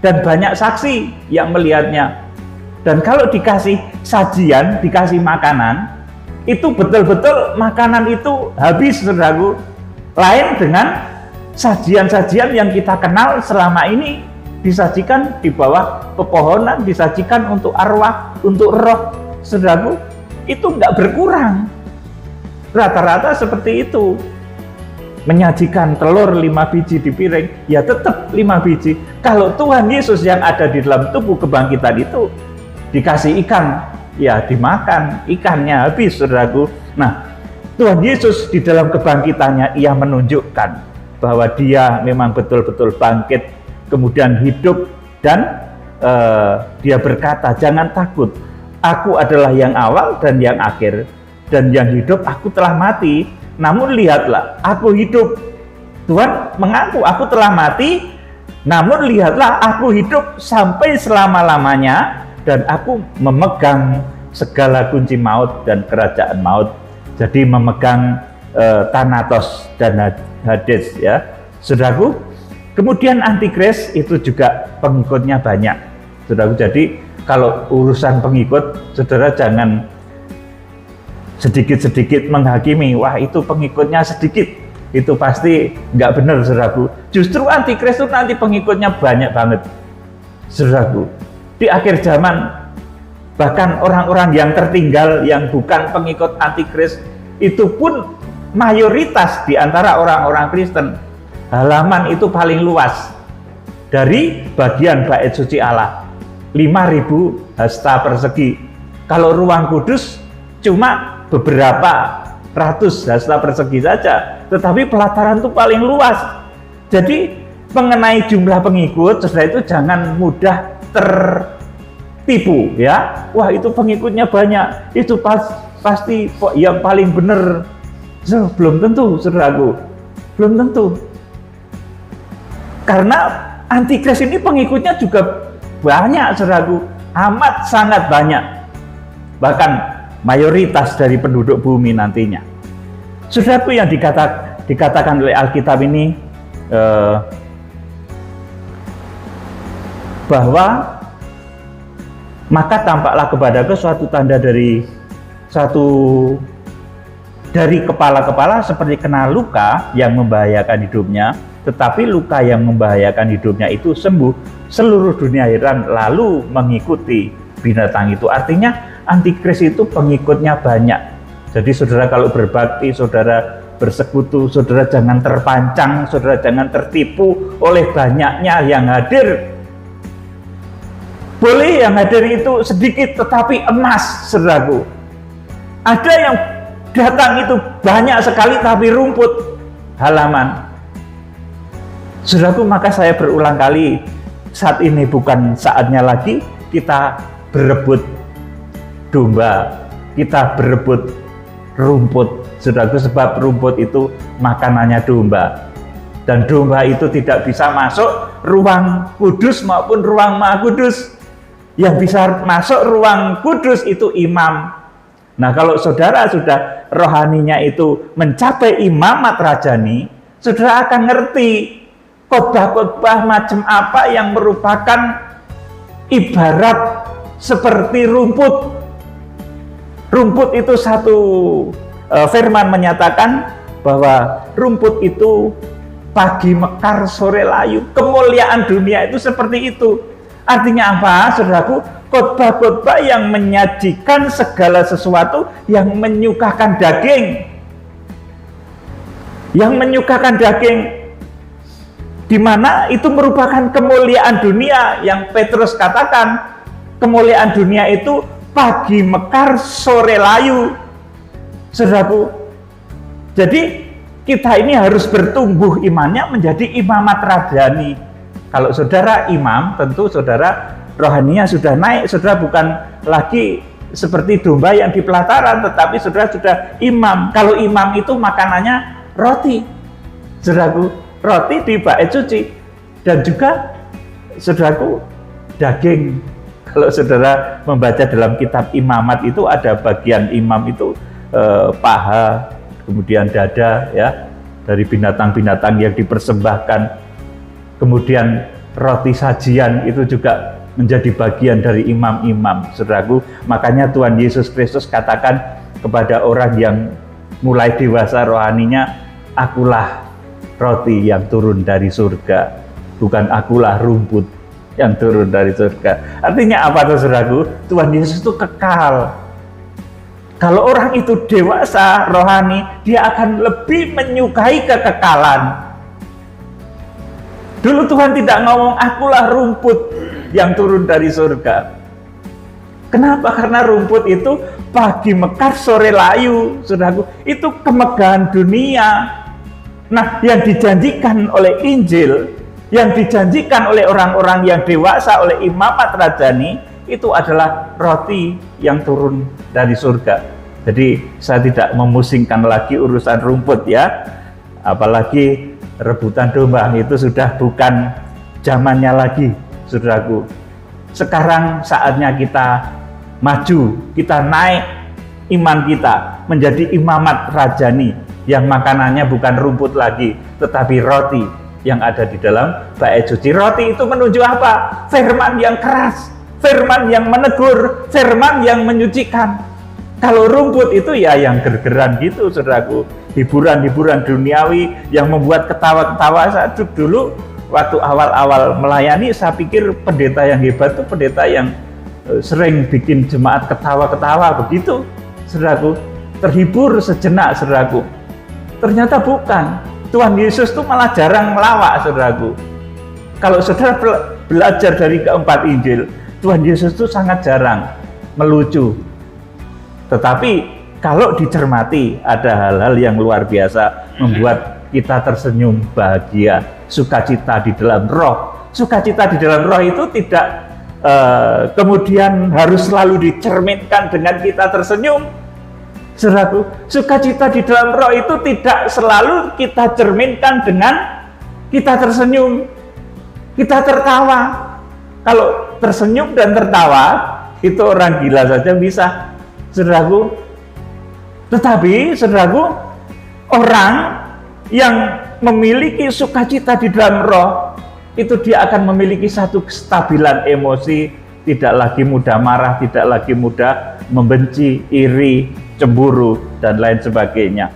A: dan banyak saksi yang melihatnya. Dan kalau dikasih sajian, dikasih makanan, itu betul-betul makanan itu habis, saudaraku. Lain dengan sajian-sajian yang kita kenal selama ini, disajikan di bawah pepohonan, disajikan untuk arwah, untuk roh, saudaraku, itu nggak berkurang. Rata-rata seperti itu. Menyajikan telur 5 biji di piring, ya tetap 5 biji. Kalau Tuhan Yesus yang ada di dalam tubuh kebangkitan itu dikasih ikan, ya dimakan, ikannya habis, saudaraku. Nah, Tuhan Yesus di dalam kebangkitannya, ia menunjukkan bahwa dia memang betul-betul bangkit, kemudian hidup, dan dia berkata, "Jangan takut, aku adalah yang awal dan yang akhir, dan yang hidup. Aku telah mati, namun lihatlah, aku hidup." Tuhan mengaku, aku telah mati, namun lihatlah, aku hidup sampai selama-lamanya, dan aku memegang segala kunci maut dan kerajaan maut. Jadi memegang Thanatos dan Hades ya, saudaraku. Kemudian Antikris itu juga pengikutnya banyak, saudaraku. Jadi kalau urusan pengikut, saudara jangan sedikit-sedikit menghakimi, wah itu pengikutnya sedikit, itu pasti nggak benar, saudaraku. Justru Antikris itu nanti pengikutnya banyak banget, saudaraku. Di akhir zaman, bahkan orang-orang yang tertinggal yang bukan pengikut Antikris itu pun mayoritas di antara orang-orang Kristen. Halaman itu paling luas dari bagian bait suci Allah, 5.000 hasta persegi. Kalau ruang kudus cuma beberapa ratus hasta persegi saja, tetapi pelataran itu paling luas. Jadi mengenai jumlah pengikut, saudara, itu jangan mudah tertipu ya. Wah itu pengikutnya banyak, itu pasti yang paling benar. Belum tentu, saudaraku, belum tentu. Karena Antikris ini pengikutnya juga banyak, saudaraku, amat sangat banyak, bahkan mayoritas dari penduduk bumi nantinya. Saudaraku, yang dikatakan oleh Alkitab ini bahwa maka tampaklah kepadaku suatu tanda dari satu dari kepala-kepala seperti kena luka yang membahayakan hidupnya, tetapi luka yang membahayakan hidupnya itu sembuh. Seluruh dunia heran lalu mengikuti binatang itu. Artinya antikris itu pengikutnya banyak. Jadi saudara kalau berbakti, saudara bersekutu, saudara jangan terpancang, saudara jangan tertipu oleh banyaknya yang hadir. Boleh yang hadir itu sedikit tetapi emas, saudaraku. Ada yang datang itu banyak sekali tapi rumput halaman. Saudaraku, maka saya berulang kali, saat ini bukan saatnya lagi kita berebut domba, kita berebut rumput, saudaraku, sebab rumput itu makanannya domba. Dan domba itu tidak bisa masuk ruang kudus maupun ruang maha kudus. Yang bisa masuk ruang kudus itu imam. Nah, kalau saudara sudah rohaninya itu mencapai imamat rajani, saudara akan ngerti khotbah-khotbah macam apa yang merupakan ibarat seperti rumput. Rumput itu satu firman menyatakan bahwa rumput itu pagi mekar, sore layu. Kemuliaan dunia itu seperti itu. Artinya apa, saudaraku? Khotbah-khotbah yang menyajikan segala sesuatu yang menyukakan daging. Yang menyukakan daging. Di mana itu merupakan kemuliaan dunia yang Petrus katakan. Kemuliaan dunia itu pagi mekar, sore layu. Saudaraku, jadi kita ini harus bertumbuh imannya menjadi imamat rajani. Kalau saudara imam, tentu saudara rohaninya sudah naik, saudara bukan lagi seperti domba yang di pelataran, tetapi saudara sudah imam. Kalau imam itu makanannya roti, saudaraku, roti di bait suci, dan juga saudaraku daging. Kalau saudara membaca dalam kitab imamat itu ada bagian imam itu paha, kemudian dada, ya, dari binatang-binatang yang dipersembahkan. Kemudian roti sajian itu juga menjadi bagian dari imam-imam, saudaraku. Makanya Tuhan Yesus Kristus katakan kepada orang yang mulai dewasa rohaninya, akulah roti yang turun dari surga, bukan akulah rumput yang turun dari surga. Artinya apa tuh, saudaraku? Tuhan Yesus itu kekal. Kalau orang itu dewasa rohani, dia akan lebih menyukai kekekalan. Dulu Tuhan tidak ngomong akulah rumput yang turun dari surga. Kenapa? Karena rumput itu pagi mekar, sore layu, saudaraku. Itu kemegahan dunia. Nah, yang dijanjikan oleh Injil, yang dijanjikan oleh orang-orang yang dewasa, oleh imamat rajani, itu adalah roti yang turun dari surga. Jadi saya tidak memusingkan lagi urusan rumput, ya. Apalagi rebutan domba itu sudah bukan zamannya lagi, saudaraku. Sekarang saatnya kita maju, kita naik iman kita menjadi imamat rajani yang makanannya bukan rumput lagi, tetapi roti yang ada di dalam bait suci. Roti itu menunjuk apa? Firman yang keras, firman yang menegur, firman yang menyucikan. Kalau rumput itu ya yang gergeran gitu, saudaraku. Hiburan-hiburan duniawi yang membuat ketawa-ketawa. Saya dulu waktu awal-awal melayani, saya pikir pendeta yang hebat itu pendeta yang sering bikin jemaat ketawa-ketawa begitu, saudaraku. Terhibur sejenak, saudaraku. Ternyata bukan. Tuhan Yesus itu malah jarang melawak, saudaraku. Kalau saudara belajar dari keempat Injil, Tuhan Yesus itu sangat jarang melucu. Tetapi kalau dicermati, ada hal-hal yang luar biasa membuat kita tersenyum bahagia, sukacita di dalam roh. Sukacita di dalam roh itu tidak kemudian harus selalu dicerminkan dengan kita tersenyum. Saudaraku, sukacita di dalam roh itu tidak selalu kita cerminkan dengan kita tersenyum, kita tertawa. Kalau tersenyum dan tertawa, itu orang gila saja bisa, saudaraku. Tetapi, saudaraku, orang yang memiliki sukacita di dalam roh, itu dia akan memiliki satu kestabilan emosi, tidak lagi mudah marah, tidak lagi mudah membenci, iri, cemburu, dan lain sebagainya.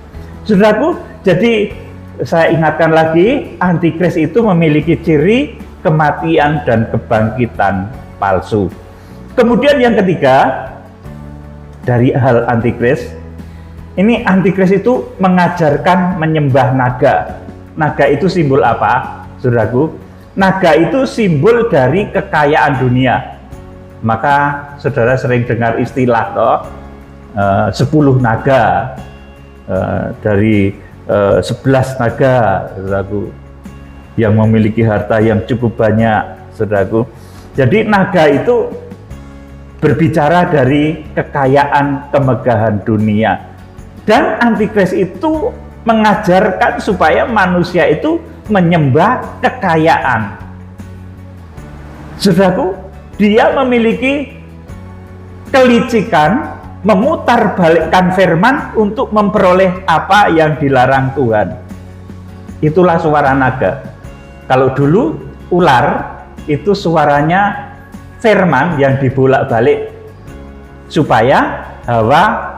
A: Saudaraku, jadi saya ingatkan lagi, antikris itu memiliki ciri kematian dan kebangkitan palsu. Kemudian yang ketiga, dari hal antikris, ini antikris itu mengajarkan menyembah naga. Naga itu simbol apa, saudaraku? Naga itu simbol dari kekayaan dunia. Maka saudara sering dengar istilah 10 naga, dari 11 naga, saudaraku, yang memiliki harta yang cukup banyak, saudaraku. Jadi naga itu berbicara dari kekayaan, kemegahan dunia. Dan antikris itu mengajarkan supaya manusia itu menyembah kekayaan. Saudaraku, dia memiliki kelicikan memutarbalikkan firman untuk memperoleh apa yang dilarang Tuhan. Itulah suara naga. Kalau dulu ular itu suaranya firman yang dibolak-balik supaya Hawa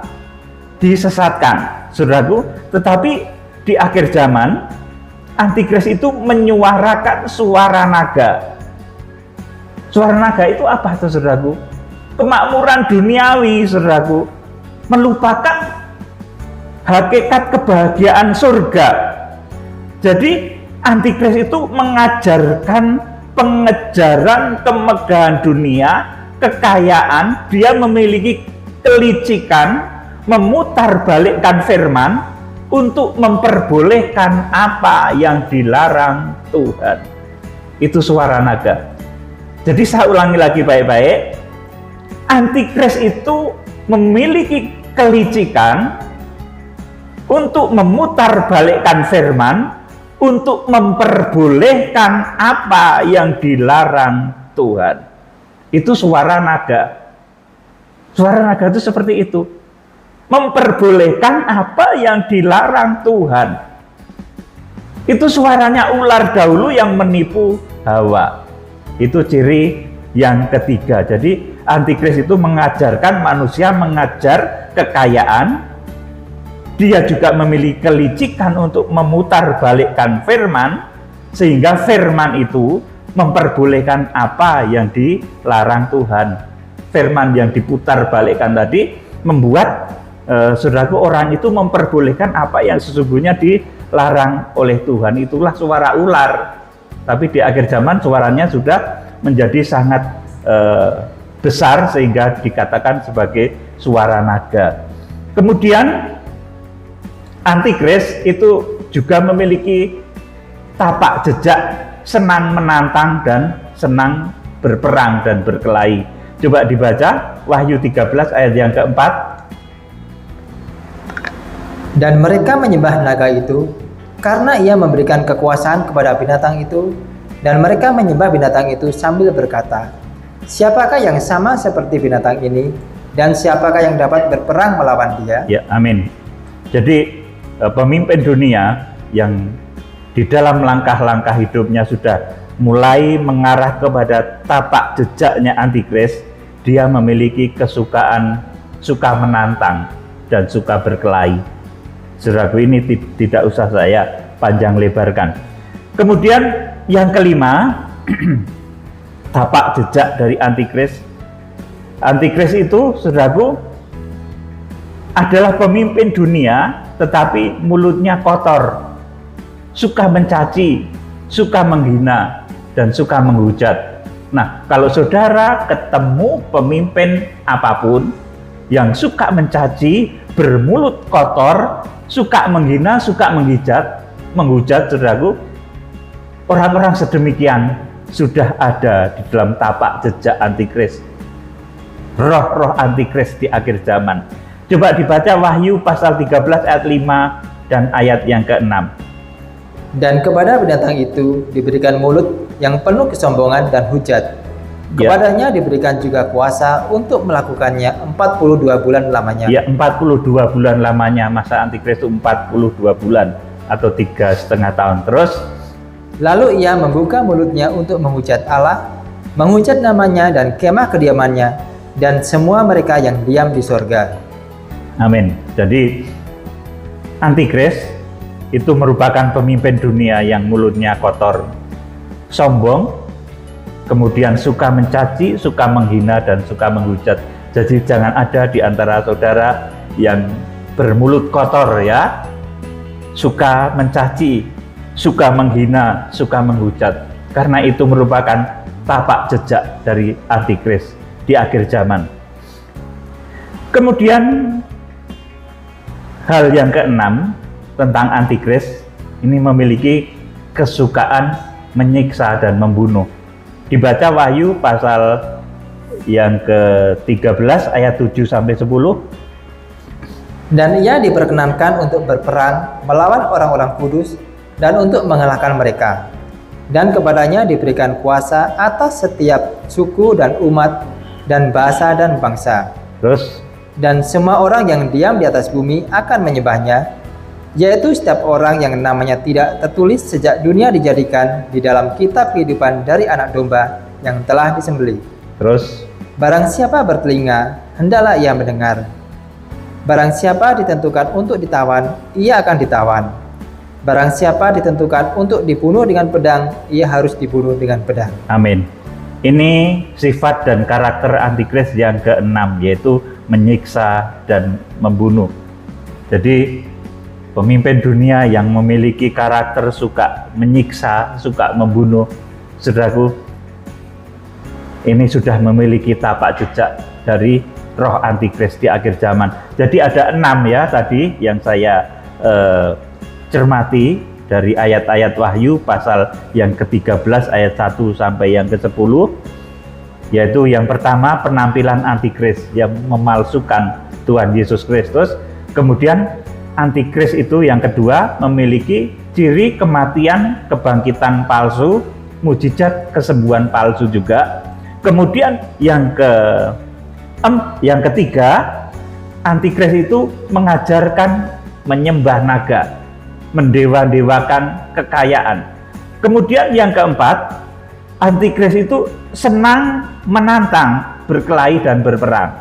A: disesatkan, saudaraku. Tetapi di akhir zaman, antikris itu menyuarakan suara naga. Suara naga itu apa, saudaraku? Kemakmuran duniawi, saudaraku, melupakan hakikat kebahagiaan surga. Jadi antikris itu mengajarkan pengejaran kemegahan dunia, kekayaan. Dia memiliki kelicikan memutarbalikkan firman untuk memperbolehkan apa yang dilarang Tuhan. Itu suara naga. Jadi saya ulangi lagi baik-baik, antikris itu memiliki kelicikan untuk memutarbalikkan firman, untuk memperbolehkan apa yang dilarang Tuhan. Itu suara naga. Suara naga itu seperti itu. Memperbolehkan apa yang dilarang Tuhan. Itu suaranya ular dahulu yang menipu Hawa. Itu ciri yang ketiga. Jadi antikris itu mengajarkan manusia mengajar kekayaan. Dia juga memiliki kelicikan untuk memutarbalikkan firman, sehingga firman itu memperbolehkan apa yang dilarang Tuhan. Firman yang diputarbalikkan tadi membuat saudaraku, orang itu memperbolehkan apa yang sesungguhnya dilarang oleh Tuhan. Itulah suara ular. Tapi di akhir zaman suaranya sudah menjadi sangat besar sehingga dikatakan sebagai suara naga. Kemudian antikris itu juga memiliki tapak jejak senang menantang dan senang berperang dan berkelahi. Coba dibaca Wahyu 13 ayat yang keempat.
B: Dan mereka menyembah naga itu karena ia memberikan kekuasaan kepada binatang itu, dan mereka menyembah binatang itu sambil berkata, siapakah yang sama seperti binatang ini, dan siapakah yang dapat berperang melawan dia?
A: Ya, amin. Jadi pemimpin dunia yang di dalam langkah-langkah hidupnya sudah mulai mengarah kepada tapak jejaknya antikris, dia memiliki kesukaan, suka menantang dan suka berkelahi. Saudaraku, ini tidak usah saya panjang lebarkan. Kemudian yang kelima, tapak jejak dari antikris. Antikris itu, saudaraku, adalah pemimpin dunia, tetapi mulutnya kotor, suka mencaci, suka menghina, dan suka menghujat. Nah, kalau saudara ketemu pemimpin apapun yang suka mencaci, bermulut kotor, suka menghina, suka menghujat, saudaraku, orang-orang sedemikian sudah ada di dalam tapak jejak antikris. Roh-roh antikris di akhir zaman. Coba dibaca Wahyu pasal 13 ayat 5 dan ayat yang ke-6.
B: Dan kepada binatang itu diberikan mulut yang penuh kesombongan dan hujat. Kepadanya diberikan juga kuasa untuk melakukannya 42 bulan lamanya.
A: Ya, 42 bulan lamanya. Masa antikris itu 42 bulan atau 3,5 tahun. Terus
B: lalu ia membuka mulutnya untuk menghujat Allah, menghujat namanya dan kemah kediamannya, dan semua mereka yang diam di sorga.
A: Amin. Jadi Antikris itu merupakan pemimpin dunia yang mulutnya kotor, sombong, kemudian suka mencaci, suka menghina, dan suka menghujat. Jadi jangan ada di antara saudara yang bermulut kotor ya, suka mencaci, suka menghina, suka menghujat. Karena itu merupakan tapak jejak dari Antikris di akhir zaman. Kemudian hal yang keenam tentang Antikris, ini memiliki kesukaan menyiksa dan membunuh. Dibaca Wahyu pasal yang ke-13 ayat 7 sampai 10.
B: Dan ia diperkenankan untuk berperang melawan orang-orang kudus dan untuk mengalahkan mereka. Dan kepadanya diberikan kuasa atas setiap suku dan umat dan bahasa dan bangsa.
A: Terus,
B: Dan semua orang yang diam di atas bumi akan menyembahnya, yaitu setiap orang yang namanya tidak tertulis sejak dunia dijadikan di dalam kitab kehidupan dari anak domba yang telah disembelih.
A: terus,
B: Barang siapa bertelinga, hendaklah ia mendengar. Barang siapa ditentukan untuk ditawan, ia akan ditawan. Barang siapa ditentukan untuk dibunuh dengan pedang, ia harus dibunuh dengan pedang.
A: amin. Ini sifat dan karakter Antikris yang keenam, yaitu menyiksa dan membunuh. Jadi pemimpin dunia yang memiliki karakter suka menyiksa, suka membunuh, saudaraku, ini sudah memiliki tapak jejak dari roh Antikris di akhir zaman. Jadi ada 6 ya tadi yang saya cermati dari ayat-ayat Wahyu pasal yang ke-13 ayat 1 sampai yang ke-10, yaitu yang pertama penampilan Antikris yang memalsukan Tuhan Yesus Kristus. Kemudian Antikris itu yang kedua memiliki ciri kematian, kebangkitan palsu, mujizat kesembuhan palsu juga. Kemudian yang ketiga, Antikris itu mengajarkan menyembah naga, mendewa-dewakan kekayaan. Kemudian yang keempat, Antikris itu senang menantang, berkelahi dan berperang.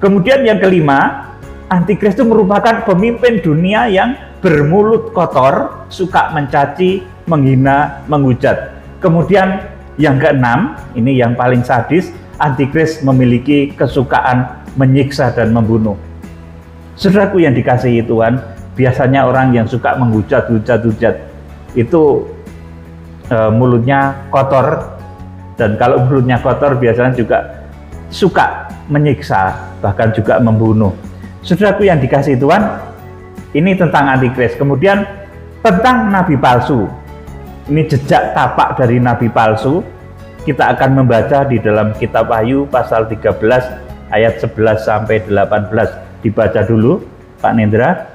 A: Kemudian yang kelima, Antikris itu merupakan pemimpin dunia yang bermulut kotor, suka mencaci, menghina, menghujat. Kemudian yang keenam, ini yang paling sadis, Antikris memiliki kesukaan menyiksa dan membunuh. Saudaraku yang dikasihi Tuhan, biasanya orang yang suka menghujat itu mulutnya kotor, dan kalau mulutnya kotor biasanya juga suka menyiksa, bahkan juga membunuh. Saudaraku yang dikasihi Tuhan, ini tentang Antikris. Kemudian tentang nabi palsu, ini jejak tapak dari nabi palsu. Kita akan membaca di dalam kitab Wahyu pasal 13 ayat 11 sampai 18. Dibaca dulu Pak Nendra.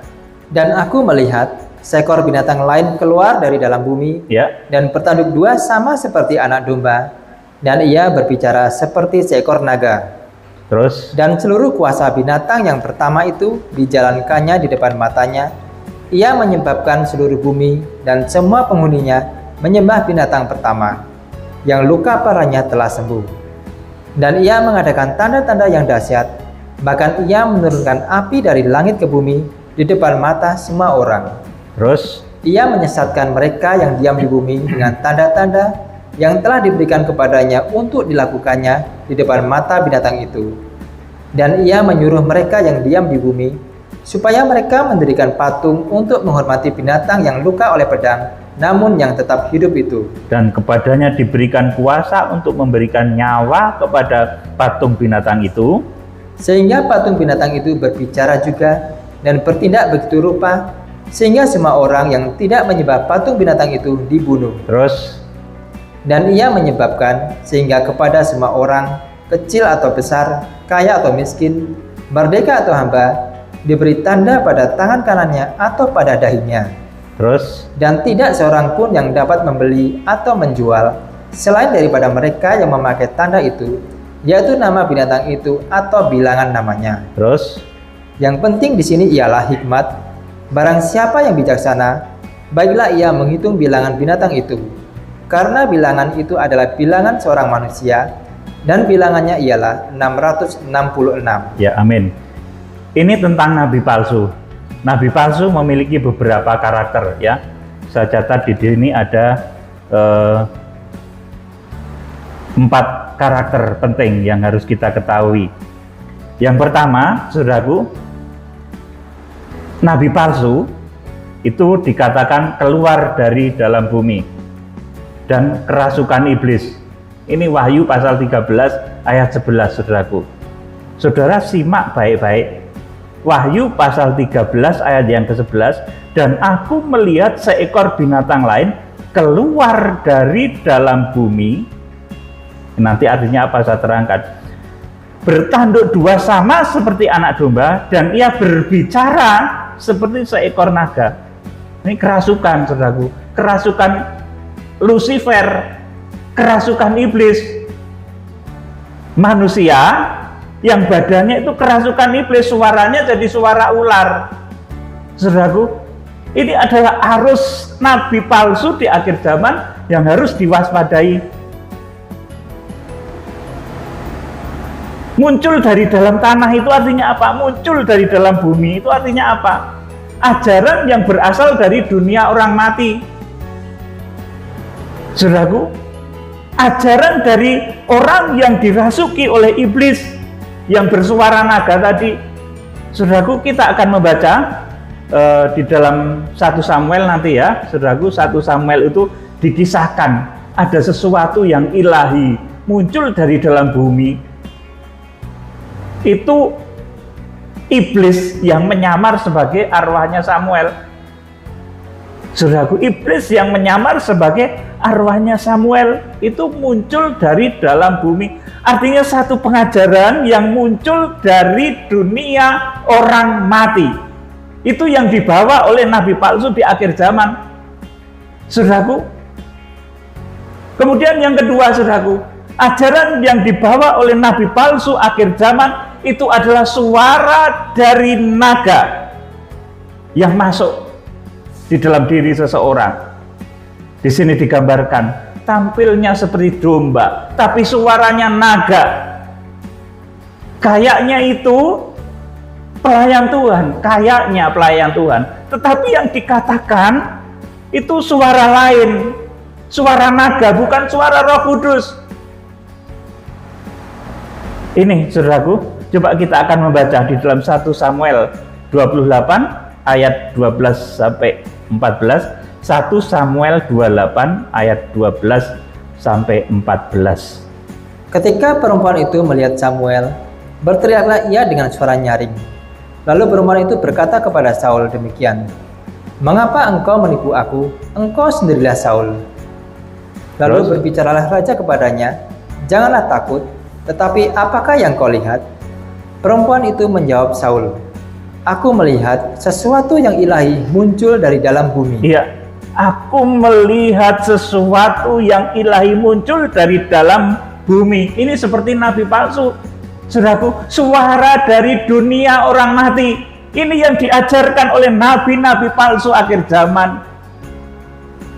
B: Dan aku melihat seekor binatang lain keluar dari dalam bumi,
A: Ya.
B: dan bertanduk dua sama seperti anak domba, dan ia berbicara seperti seekor naga.
A: Terus,
B: Dan seluruh kuasa binatang yang pertama itu dijalankannya di depan matanya. Ia menyebabkan seluruh bumi dan semua penghuninya menyembah binatang pertama, yang luka parahnya telah sembuh. Dan ia mengadakan tanda-tanda yang dahsyat, bahkan ia menurunkan api dari langit ke bumi di depan mata semua orang.
A: terus,
B: Ia menyesatkan mereka yang diam di bumi dengan tanda-tanda yang telah diberikan kepadanya untuk dilakukannya di depan mata binatang itu. Dan ia menyuruh mereka yang diam di bumi supaya mereka mendirikan patung untuk menghormati binatang yang luka oleh pedang, namun yang tetap hidup itu.
A: dan kepadanya diberikan kuasa untuk memberikan nyawa kepada patung binatang itu.
B: Sehingga patung binatang itu berbicara juga dan bertindak begitu rupa, sehingga semua orang yang tidak menyembah patung binatang itu dibunuh.
A: Terus,
B: Dan ia menyebabkan sehingga kepada semua orang, kecil atau besar, kaya atau miskin, merdeka atau hamba, diberi tanda pada tangan kanannya atau pada dahinya.
A: terus,
B: Dan tidak seorang pun yang dapat membeli atau menjual selain daripada mereka yang memakai tanda itu, yaitu nama binatang itu atau bilangan namanya.
A: terus,
B: Yang penting di sini ialah hikmat. Barang siapa yang bijaksana, baiklah ia menghitung bilangan binatang itu, karena bilangan itu adalah bilangan seorang manusia, dan bilangannya ialah 666.
A: ya amin. Ini tentang nabi palsu. Nabi palsu memiliki beberapa karakter ya. Saya catat di sini ada 4 karakter penting yang harus kita ketahui. Yang pertama, saudaraku, nabi palsu itu dikatakan keluar dari dalam bumi dan kerasukan iblis. Ini Wahyu pasal 13 ayat 11, saudaraku. Saudara simak baik-baik. Wahyu pasal 13 ayat yang ke-11, dan aku melihat seekor binatang lain keluar dari dalam bumi. Nanti artinya apa saya terangkan. Bertanduk 2 sama seperti anak domba, dan ia berbicara seperti seekor naga. Ini kerasukan, saudaraku. Kerasukan Lucifer, kerasukan iblis. Manusia yang badannya itu kerasukan iblis, suaranya jadi suara ular. Saudaraku, ini adalah arus nabi palsu di akhir zaman yang harus diwaspadai. Muncul dari dalam tanah itu artinya apa? Muncul dari dalam bumi itu artinya apa? Ajaran yang berasal dari dunia orang mati. Saudaraku, ajaran dari orang yang dirasuki oleh iblis yang bersuara naga tadi. Saudaraku, kita akan membaca di dalam 1 Samuel nanti ya. Saudaraku, 1 Samuel itu dikisahkan ada sesuatu yang ilahi muncul dari dalam bumi. Itu iblis yang menyamar sebagai arwahnya Samuel. Saudaraku, iblis yang menyamar sebagai arwahnya Samuel itu muncul dari dalam bumi. Artinya satu pengajaran yang muncul dari dunia orang mati. Itu yang dibawa oleh nabi palsu di akhir zaman. Saudaraku. Kemudian yang kedua, saudaraku, ajaran yang dibawa oleh nabi palsu akhir zaman itu adalah suara dari naga yang masuk di dalam diri seseorang. Di sini digambarkan tampilnya seperti domba, tapi suaranya naga. Kayaknya itu pelayan Tuhan, kayaknya pelayan Tuhan. Tetapi yang dikatakan itu suara lain, suara naga, bukan suara Roh Kudus. Ini, saudaraku, coba kita akan membaca di dalam 1 Samuel 28 ayat 12 sampai 14. 1 Samuel 28 ayat 12 sampai 14.
B: Ketika perempuan itu melihat Samuel, berteriaklah ia dengan suara nyaring. Lalu perempuan itu berkata kepada Saul demikian, "Mengapa engkau menipu aku? Engkau sendirilah Saul." Lalu berbicaralah raja kepadanya, "Janganlah takut, tetapi apakah yang kau lihat?" Perempuan itu menjawab Saul, "Aku melihat sesuatu yang ilahi muncul dari dalam bumi."
A: Iya, aku melihat sesuatu yang ilahi muncul dari dalam bumi. Ini seperti nabi palsu. Saudaraku, suara dari dunia orang mati. Ini yang diajarkan oleh nabi-nabi palsu akhir zaman.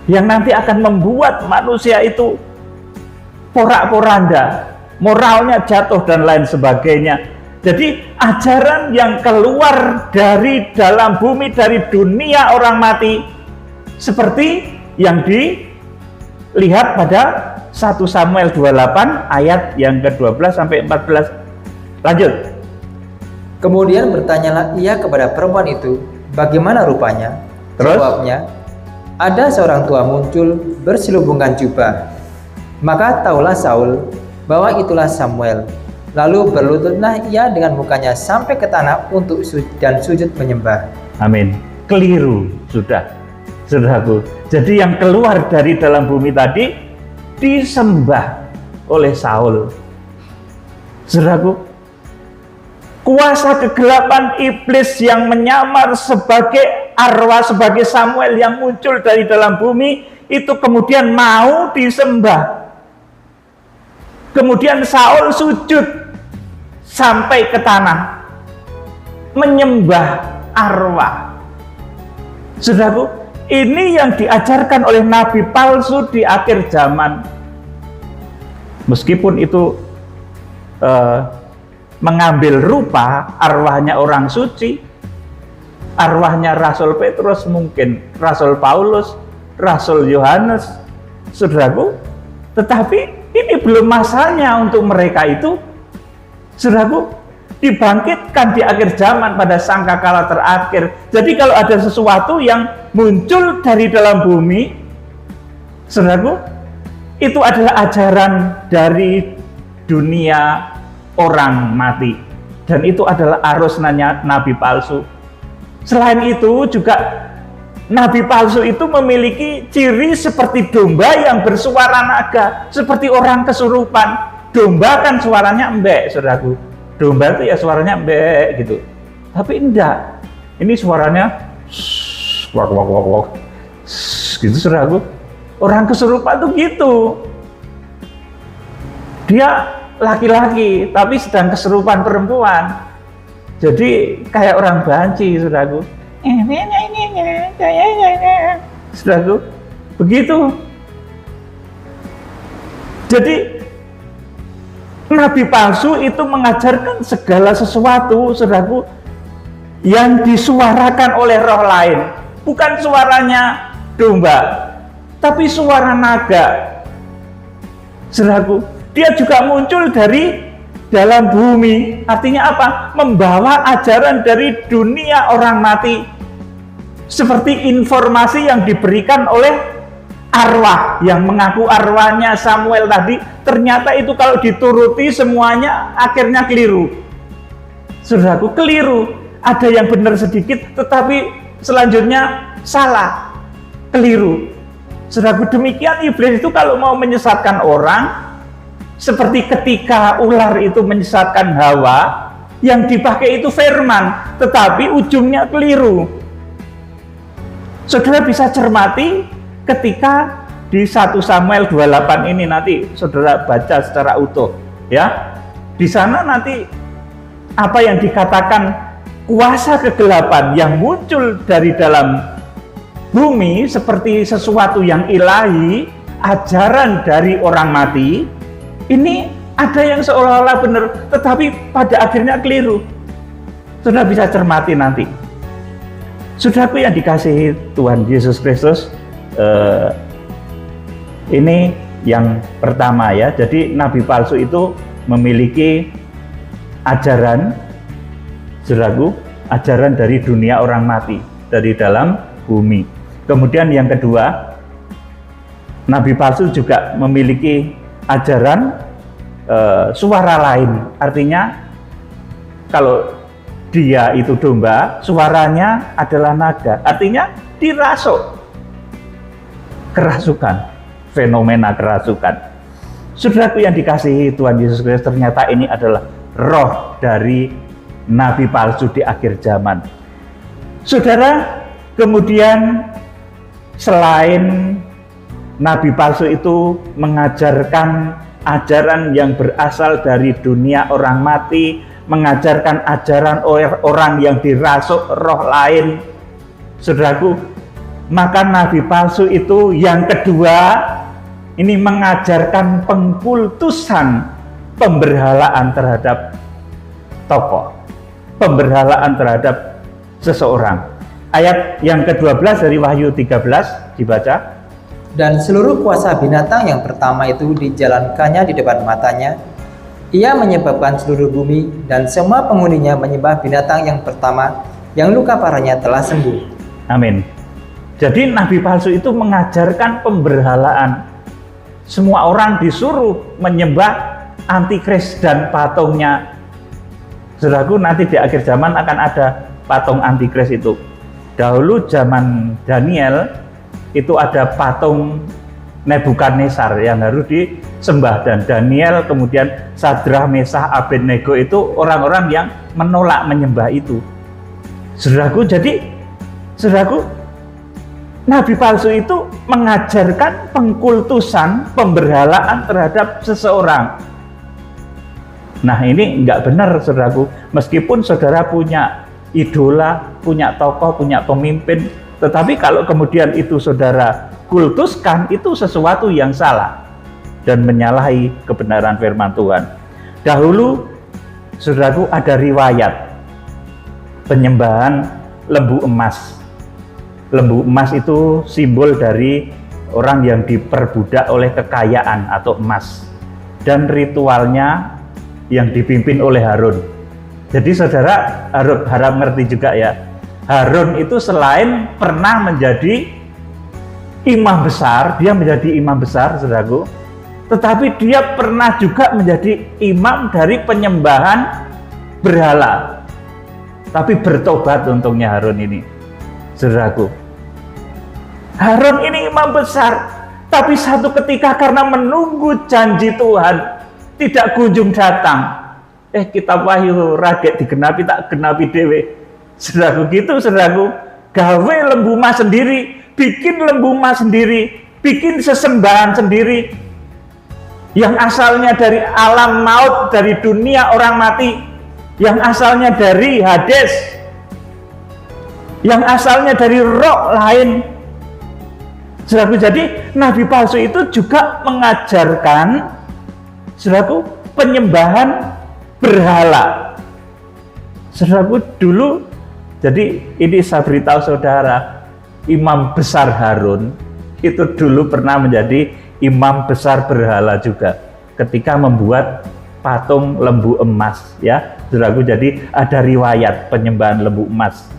A: Yang nanti akan membuat manusia itu porak-poranda, moralnya jatuh dan lain sebagainya. Jadi ajaran yang keluar dari dalam bumi, dari dunia orang mati, seperti yang dilihat pada 1 Samuel 28 ayat yang ke-12 sampai 14. Lanjut.
B: Kemudian bertanyalah ia kepada perempuan itu, "Bagaimana rupanya?"
A: Terus?
B: Jawabnya, "Ada seorang tua muncul berselubungkan jubah." Maka taulah Saul bahwa itulah Samuel. Lalu berlututlah ia dengan mukanya sampai ke tanah untuk sujud menyembah.
A: Amin. Keliru sudah, saudaraku. Jadi yang keluar dari dalam bumi tadi disembah oleh Saul. Saudaraku, kuasa kegelapan iblis yang menyamar sebagai arwah, sebagai Samuel yang muncul dari dalam bumi, itu kemudian mau disembah. Kemudian Saul sujud sampai ke tanah, menyembah arwah. Saudaraku, ini yang diajarkan oleh nabi palsu di akhir zaman. Meskipun itu mengambil rupa arwahnya orang suci, arwahnya Rasul Petrus, mungkin Rasul Paulus, Rasul Yohanes, saudaraku. Tetapi ini belum masanya untuk mereka itu, saudaraku, dibangkitkan di akhir zaman pada sangkakala terakhir. Jadi kalau ada sesuatu yang muncul dari dalam bumi, saudaraku, itu adalah ajaran dari dunia orang mati, dan itu adalah arusnya nabi palsu. Selain itu juga nabi palsu itu memiliki ciri seperti domba yang bersuara naga, seperti orang kesurupan. Domba kan suaranya embek, saudaraku. Domba itu ya suaranya embek gitu. Tapi enggak, ini suaranya wak wak wak wak gitu, saudaraku. Orang kesurupan tuh gitu. Dia laki-laki tapi sedang kesurupan perempuan. Jadi kayak orang banci, saudaraku. Saudaraku, begitu. Jadi nabi palsu itu mengajarkan segala sesuatu, saudaraku, yang disuarakan oleh roh lain. Bukan suaranya domba, tapi suara naga. Saudaraku, dia juga muncul dari dalam bumi. Artinya apa? Membawa ajaran dari dunia orang mati. Seperti informasi yang diberikan oleh arwah, yang mengaku arwahnya Samuel tadi, ternyata itu kalau dituruti semuanya akhirnya keliru. Saudaraku, keliru. Ada yang benar sedikit, tetapi selanjutnya salah, keliru. Saudaraku, demikian iblis itu kalau mau menyesatkan orang, seperti ketika ular itu menyesatkan Hawa, yang dipakai itu firman, tetapi ujungnya keliru. Saudara bisa cermati ketika di 1 Samuel 28 ini, nanti saudara baca secara utuh ya. Di sana nanti apa yang dikatakan kuasa kegelapan yang muncul dari dalam bumi seperti sesuatu yang ilahi, ajaran dari orang mati. Ini ada yang seolah-olah benar, tetapi pada akhirnya keliru. Sudah bisa cermati nanti. Saudaraku yang dikasihi Tuhan Yesus Kristus, ini yang pertama ya. Jadi nabi palsu itu memiliki ajaran, saudaraku, ajaran dari dunia orang mati, dari dalam bumi. Kemudian yang kedua, nabi palsu juga memiliki ajaran suara lain. Artinya kalau dia itu domba, suaranya adalah naga. Artinya dirasuk, kerasukan, fenomena kerasukan. Saudaraku yang dikasihi Tuhan Yesus Kristus, ternyata ini adalah roh dari nabi palsu di akhir zaman. Saudara, kemudian selain nabi palsu itu mengajarkan ajaran yang berasal dari dunia orang mati, mengajarkan ajaran orang yang dirasuk roh lain, saudaraku, maka nabi palsu itu yang kedua ini mengajarkan pengkultusan, pemberhalaan terhadap tokoh, pemberhalaan terhadap seseorang. Ayat yang ke-12 dari Wahyu 13 dibaca.
B: Dan seluruh kuasa binatang yang pertama itu dijalankannya di depan matanya. Ia menyebabkan seluruh bumi dan semua penghuninya menyembah binatang yang pertama, yang luka parahnya telah sembuh.
A: Amin. Jadi nabi palsu itu mengajarkan pemberhalaan. Semua orang disuruh menyembah antikris dan patungnya. Saudaraku, nanti di akhir zaman akan ada patung antikris itu. Dahulu zaman Daniel itu ada patung Nebukadnezar yang harus disembah, dan Daniel, kemudian Sadrah, Mesah, Abednego itu orang-orang yang menolak menyembah itu. Saudaraku, jadi saudaraku, nabi palsu itu mengajarkan pengkultusan, pemberhalaan terhadap seseorang. Nah, ini enggak benar, saudaraku. Meskipun saudara punya idola, punya tokoh, punya pemimpin, tetapi kalau kemudian itu saudara kultuskan, itu sesuatu yang salah dan menyalahi kebenaran firman Tuhan. Dahulu saudaraku, ada riwayat penyembahan lembu emas. Lembu emas itu simbol dari orang yang diperbudak oleh kekayaan atau emas, dan ritualnya yang dipimpin oleh Harun. Jadi saudara harap ngerti juga ya, Harun itu selain pernah menjadi imam besar, dia menjadi imam besar, saudaraku, tetapi dia pernah juga menjadi imam dari penyembahan berhala. Tapi bertobat untungnya Harun ini, saudaraku. Harun ini imam besar, tapi satu ketika karena menunggu janji Tuhan tidak kunjung datang. Kitab Wahyu rakyat digenapi tak genapi dewe. Saudaraku, gitu saudaraku, gawe lembu emas sendiri, bikin lembu emas sendiri, bikin sesembahan sendiri, yang asalnya dari alam maut, dari dunia orang mati, yang asalnya dari Hades, yang asalnya dari roh lain. Saudaraku, jadi nabi palsu itu juga mengajarkan, saudaraku, penyembahan berhala. Saudaraku, dulu, jadi ini saya beritahu saudara, imam besar Harun itu dulu pernah menjadi imam besar berhala juga ketika membuat patung lembu emas, ya saudaraku. Jadi ada riwayat penyembahan lembu emas.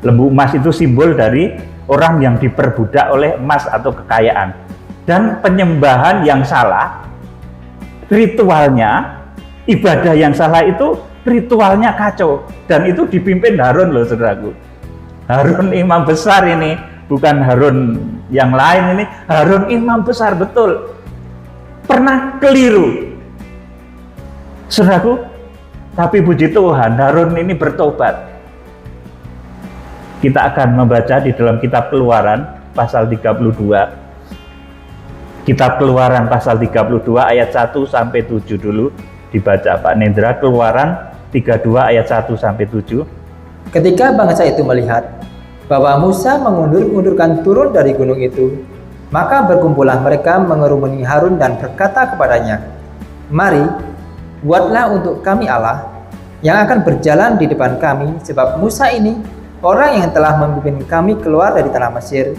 A: Lembu emas itu simbol dari orang yang diperbudak oleh emas atau kekayaan. Dan penyembahan yang salah, ritualnya, ibadah yang salah itu ritualnya kacau, dan itu dipimpin Harun loh saudaraku. Harun imam besar ini, bukan Harun yang lain ini, Harun imam besar betul. Pernah keliru, saudaraku, tapi puji Tuhan Harun ini bertobat. Kita akan membaca di dalam kitab Keluaran pasal 32. Kitab Keluaran pasal 32 ayat 1 sampai 7 dulu dibaca Pak Nendra. Keluaran 32 ayat 1 sampai 7.
B: Ketika bangsa itu melihat bahwa Musa mengundur-undurkan turun dari gunung itu, maka berkumpullah mereka mengerumuni Harun dan berkata kepadanya, "Mari, buatlah untuk kami Allah yang akan berjalan di depan kami, sebab Musa ini orang yang telah memimpin kami keluar dari tanah Mesir.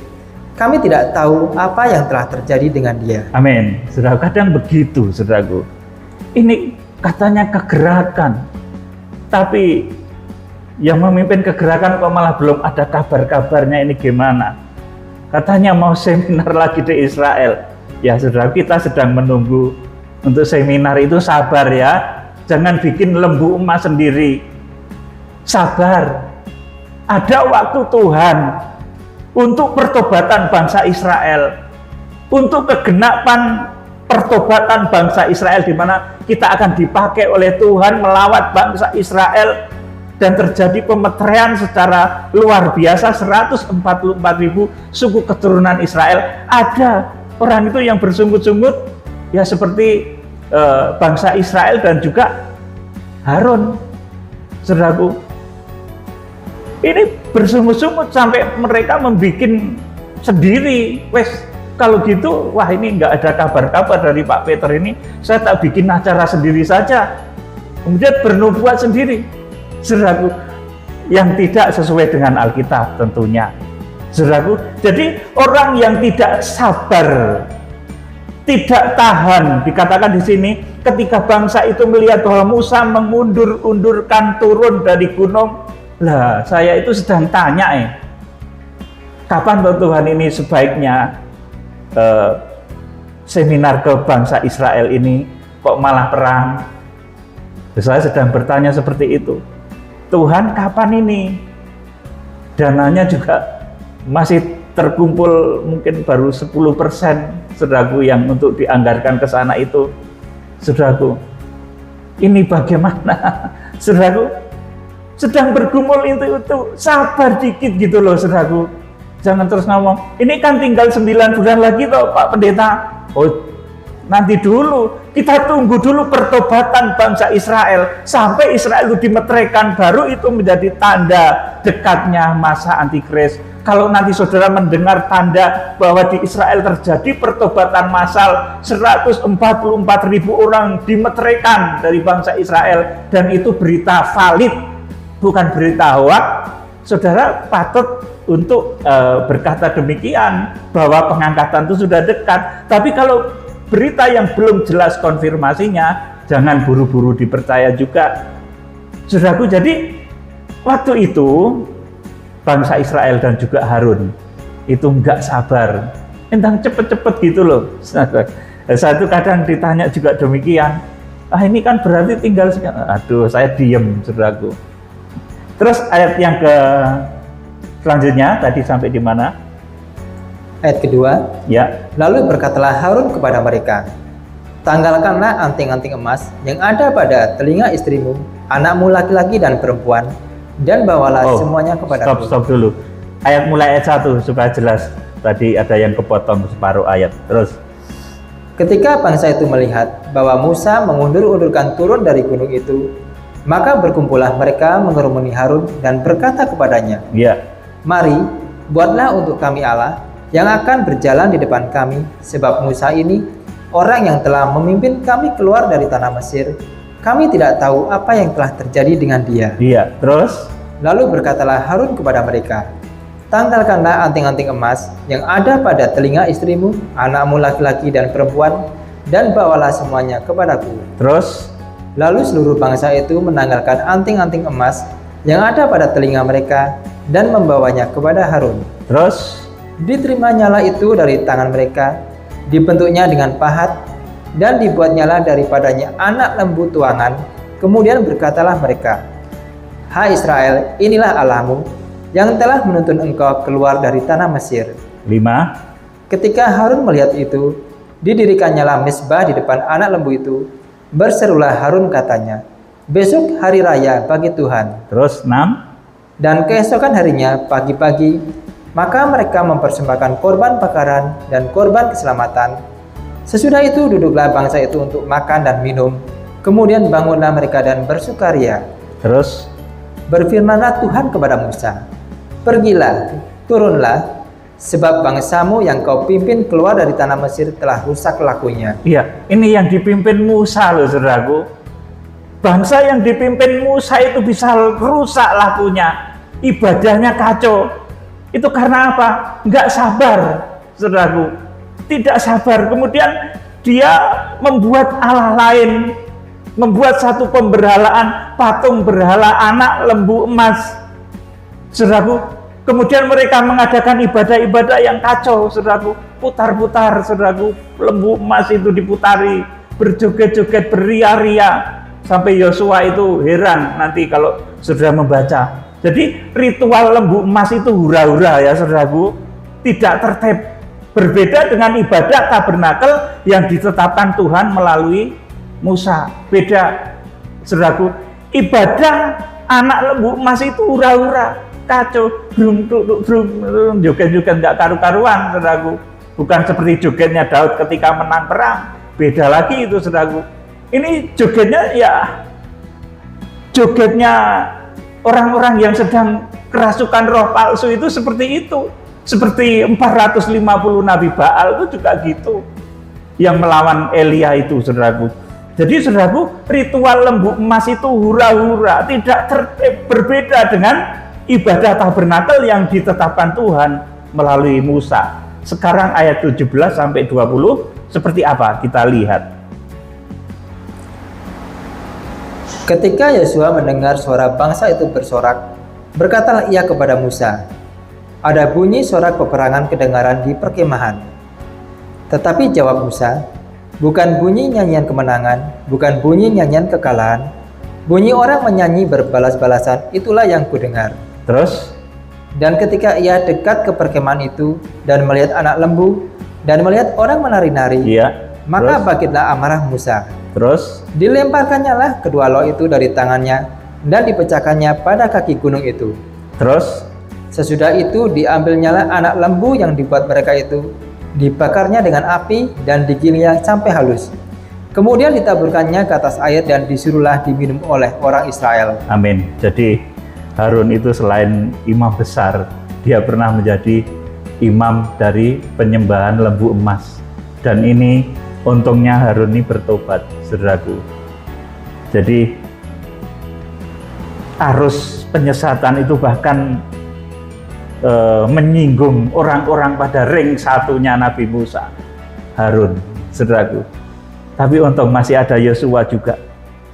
B: Kami tidak tahu apa yang telah terjadi dengan dia."
A: Amin. Saudara, kadang begitu saudaraku. Ini katanya kegerakan, tapi yang memimpin kegerakan kok malah belum ada kabar-kabarnya. Ini gimana? Katanya mau seminar lagi di Israel. Ya saudara, kita sedang menunggu untuk seminar itu. Sabar ya, jangan bikin lembu emas sendiri. Sabar, ada waktu Tuhan untuk pertobatan bangsa Israel, untuk kegenapan pertobatan bangsa Israel, di mana kita akan dipakai oleh Tuhan melawat bangsa Israel, dan terjadi pemeteraian secara luar biasa. 144.000 suku keturunan Israel. Ada orang itu yang bersungut-sungut, ya seperti bangsa Israel dan juga Harun, saudaraku. Ini bersungut-sungut sampai mereka membuat sendiri. Wes, kalau gitu, wah ini nggak ada kabar-kabar dari Pak Peter ini, saya tak bikin acara sendiri saja. Kemudian bernubuat sendiri, saudaraku, yang tidak sesuai dengan Alkitab tentunya, saudaraku. Jadi orang yang tidak sabar, tidak tahan, dikatakan di sini, ketika bangsa itu melihat bahwa Musa mengundur-undurkan turun dari gunung, lah saya itu sedang tanya, kapan Tuhan ini sebaiknya seminar ke bangsa Israel ini kok malah perang? Saya sedang bertanya seperti itu. Tuhan, kapan ini? Dananya juga masih terkumpul mungkin baru 10%, saudaraku, yang untuk dianggarkan ke sana itu. Saudaraku, ini bagaimana? Saudaraku, sedang bergumul itu, sabar dikit gitu loh saudaraku. Jangan terus ngomong, ini kan tinggal 9 bulan lagi toh Pak Pendeta. Oh, nanti dulu, kita tunggu dulu pertobatan bangsa Israel sampai Israel itu dimeteraikan, baru itu menjadi tanda dekatnya masa antikris, Kalau nanti saudara mendengar tanda bahwa di Israel terjadi pertobatan massal, 144.000 orang dimeteraikan dari bangsa Israel, dan itu berita valid, bukan berita hoak, saudara patut untuk berkata demikian, bahwa pengangkatan itu sudah dekat. Tapi kalau berita yang belum jelas konfirmasinya, jangan buru-buru dipercaya juga, saudaraku. Jadi waktu itu bangsa Israel dan juga Harun itu nggak sabar, entang cepet-cepet gitu loh. Satu kadang ditanya juga demikian, ini kan berarti tinggal aduh, saya diem, saudaraku. Terus ayat yang selanjutnya tadi sampai di mana?
B: Ayat kedua,
A: ya.
B: Lalu berkatalah Harun kepada mereka, tanggalkanlah anting-anting emas yang ada pada telinga istrimu, anakmu laki-laki dan perempuan, dan bawalah semuanya kepadaku.
A: Stop dulu. Ayat mulai ayat 1 supaya jelas. Tadi ada yang kepotong separuh ayat. Terus.
B: Ketika bangsa itu melihat bahwa Musa mengundur-undurkan turun dari gunung itu, maka berkumpullah mereka mengerumuni Harun dan berkata kepadanya,
A: ya.
B: Mari, buatlah untuk kami Allah yang akan berjalan di depan kami, sebab Musa ini orang yang telah memimpin kami keluar dari tanah Mesir. Kami tidak tahu apa yang telah terjadi dengan dia.
A: Iya, terus?
B: Lalu berkatalah Harun kepada mereka, tanggalkanlah anting-anting emas yang ada pada telinga istrimu, anakmu laki-laki dan perempuan, dan bawalah semuanya kepadaku.
A: Terus?
B: Lalu seluruh bangsa itu menanggalkan anting-anting emas yang ada pada telinga mereka dan membawanya kepada Harun.
A: Terus?
B: Diterimanya itu dari tangan mereka, dibentuknya dengan pahat, dan dibuatnyalah daripadanya anak lembu tuangan. Kemudian berkatalah mereka, hai Israel, inilah Allahmu yang telah menuntun engkau keluar dari tanah Mesir.
A: 5.
B: Ketika Harun melihat itu, didirikannya mezbah di depan anak lembu itu. Berserulah Harun katanya, besok hari raya bagi Tuhan.
A: Terus 6.
B: Dan keesokan harinya pagi-pagi, maka mereka mempersembahkan korban bakaran dan korban keselamatan. Sesudah itu duduklah bangsa itu untuk makan dan minum. Kemudian bangunlah mereka dan bersukaria.
A: Terus?
B: Berfirmanlah Tuhan kepada Musa, pergilah, turunlah, sebab bangsamu yang kau pimpin keluar dari tanah Mesir telah rusak lakunya.
A: Iya, ini yang dipimpin Musa loh, saudaraku. Bangsa yang dipimpin Musa itu bisa rusak lakunya. Ibadahnya kacau. Itu karena apa? Nggak sabar, saudaraku. Tidak sabar, kemudian dia membuat Allah lain, membuat satu pemberhalaan, patung berhala anak lembu emas, saudaraku. Kemudian mereka mengadakan ibadah-ibadah yang kacau, saudaraku, putar-putar, saudaraku, lembu emas itu diputari, berjoget-joget, beria-ria, sampai Yosua itu heran nanti kalau saudara membaca. Jadi ritual lembu emas itu hura-hura ya, saudaraku, tidak tertib. Berbeda dengan ibadah tabernakel yang ditetapkan Tuhan melalui Musa. Beda, saudaraku. Ibadah anak lembu emas itu hura-hura, kacau, brum, joget-joget nggak karu-karuan, saudaraku. Bukan seperti jogetnya Daud ketika menang perang. Beda lagi itu, saudaraku. Ini jogetnya ya jogetnya orang-orang yang sedang kerasukan roh palsu itu seperti itu. Seperti 450 Nabi Baal itu juga gitu, yang melawan Elia itu, saudaraku. Jadi saudaraku, ritual lembu emas itu hura-hura, tidak tertib, berbeda dengan ibadah tabernakel yang ditetapkan Tuhan melalui Musa. Sekarang ayat 17 sampai 20 seperti apa? Kita lihat.
B: Ketika Yosua mendengar suara bangsa itu bersorak, berkatalah ia kepada Musa, ada bunyi sorak peperangan kedengaran di perkemahan. Tetapi jawab Musa, bukan bunyi nyanyian kemenangan, bukan bunyi nyanyian kekalahan, bunyi orang menyanyi berbalas-balasan, itulah yang kudengar.
A: Terus?
B: Dan ketika ia dekat ke perkemahan itu dan melihat anak lembu dan melihat orang menari-nari, maka bangkitlah amarah Musa.
A: Terus?
B: Dilemparkannya lah kedua loh itu dari tangannya dan dipecahkannya pada kaki gunung itu.
A: Terus?
B: Sesudah itu diambilnyalah anak lembu yang dibuat mereka itu, dibakarnya dengan api dan digilingnya sampai halus. Kemudian ditaburkannya ke atas air dan disuruhlah diminum oleh orang Israel.
A: Amin. Jadi Harun itu selain imam besar, dia pernah menjadi imam dari penyembahan lembu emas. Dan ini untungnya Harun ini bertobat, saudaraku. Jadi arus penyesatan itu bahkan menyinggung orang-orang pada ring satunya Nabi Musa, Harun, saudaraku. Tapi untung masih ada Yosua juga,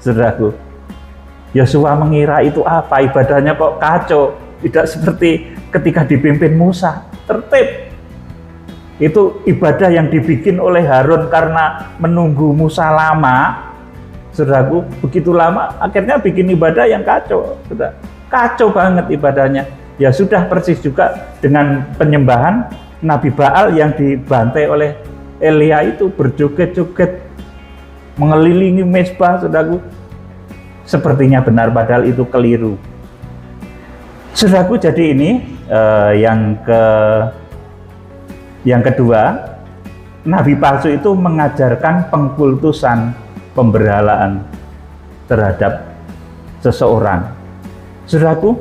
A: saudaraku. Yosua mengira itu apa, ibadahnya kok kacau, tidak seperti ketika dipimpin Musa, tertib. Itu ibadah yang dibikin oleh Harun karena menunggu Musa lama, saudaraku, begitu lama, akhirnya bikin ibadah yang kacau, sudah kacau banget ibadahnya. Ya sudah persis juga dengan penyembahan Nabi Baal yang dibantai oleh Elia itu, berjoget-joget mengelilingi mezbah, saudaraku. Sepertinya benar padahal itu keliru. Saudaraku, jadi ini yang kedua, nabi palsu itu mengajarkan pengkultusan, pemberhalaan terhadap seseorang. Saudaraku,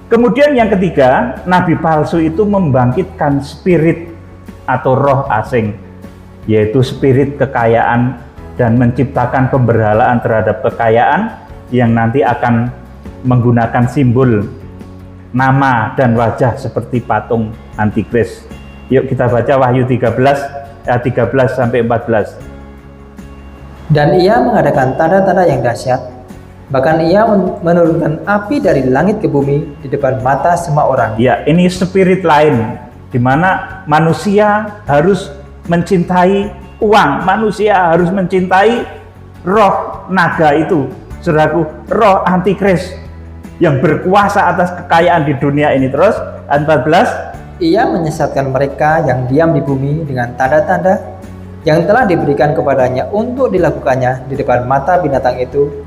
A: kemudian yang ketiga, nabi palsu itu membangkitkan spirit atau roh asing, yaitu spirit kekayaan, dan menciptakan pemberhalaan terhadap kekayaan yang nanti akan menggunakan simbol, nama, dan wajah seperti patung antikris. Yuk kita baca Wahyu 13 ayat 13 sampai 14.
B: Dan ia mengadakan tanda-tanda yang dahsyat, bahkan ia menurunkan api dari langit ke bumi di depan mata semua orang.
A: Ya, ini spirit lain, di mana manusia harus mencintai uang, manusia harus mencintai roh naga itu, saudaraku, roh antikris yang berkuasa atas kekayaan di dunia ini. Terus ayat 14,
B: ia menyesatkan mereka yang diam di bumi dengan tanda-tanda yang telah diberikan kepadanya untuk dilakukannya di depan mata binatang itu,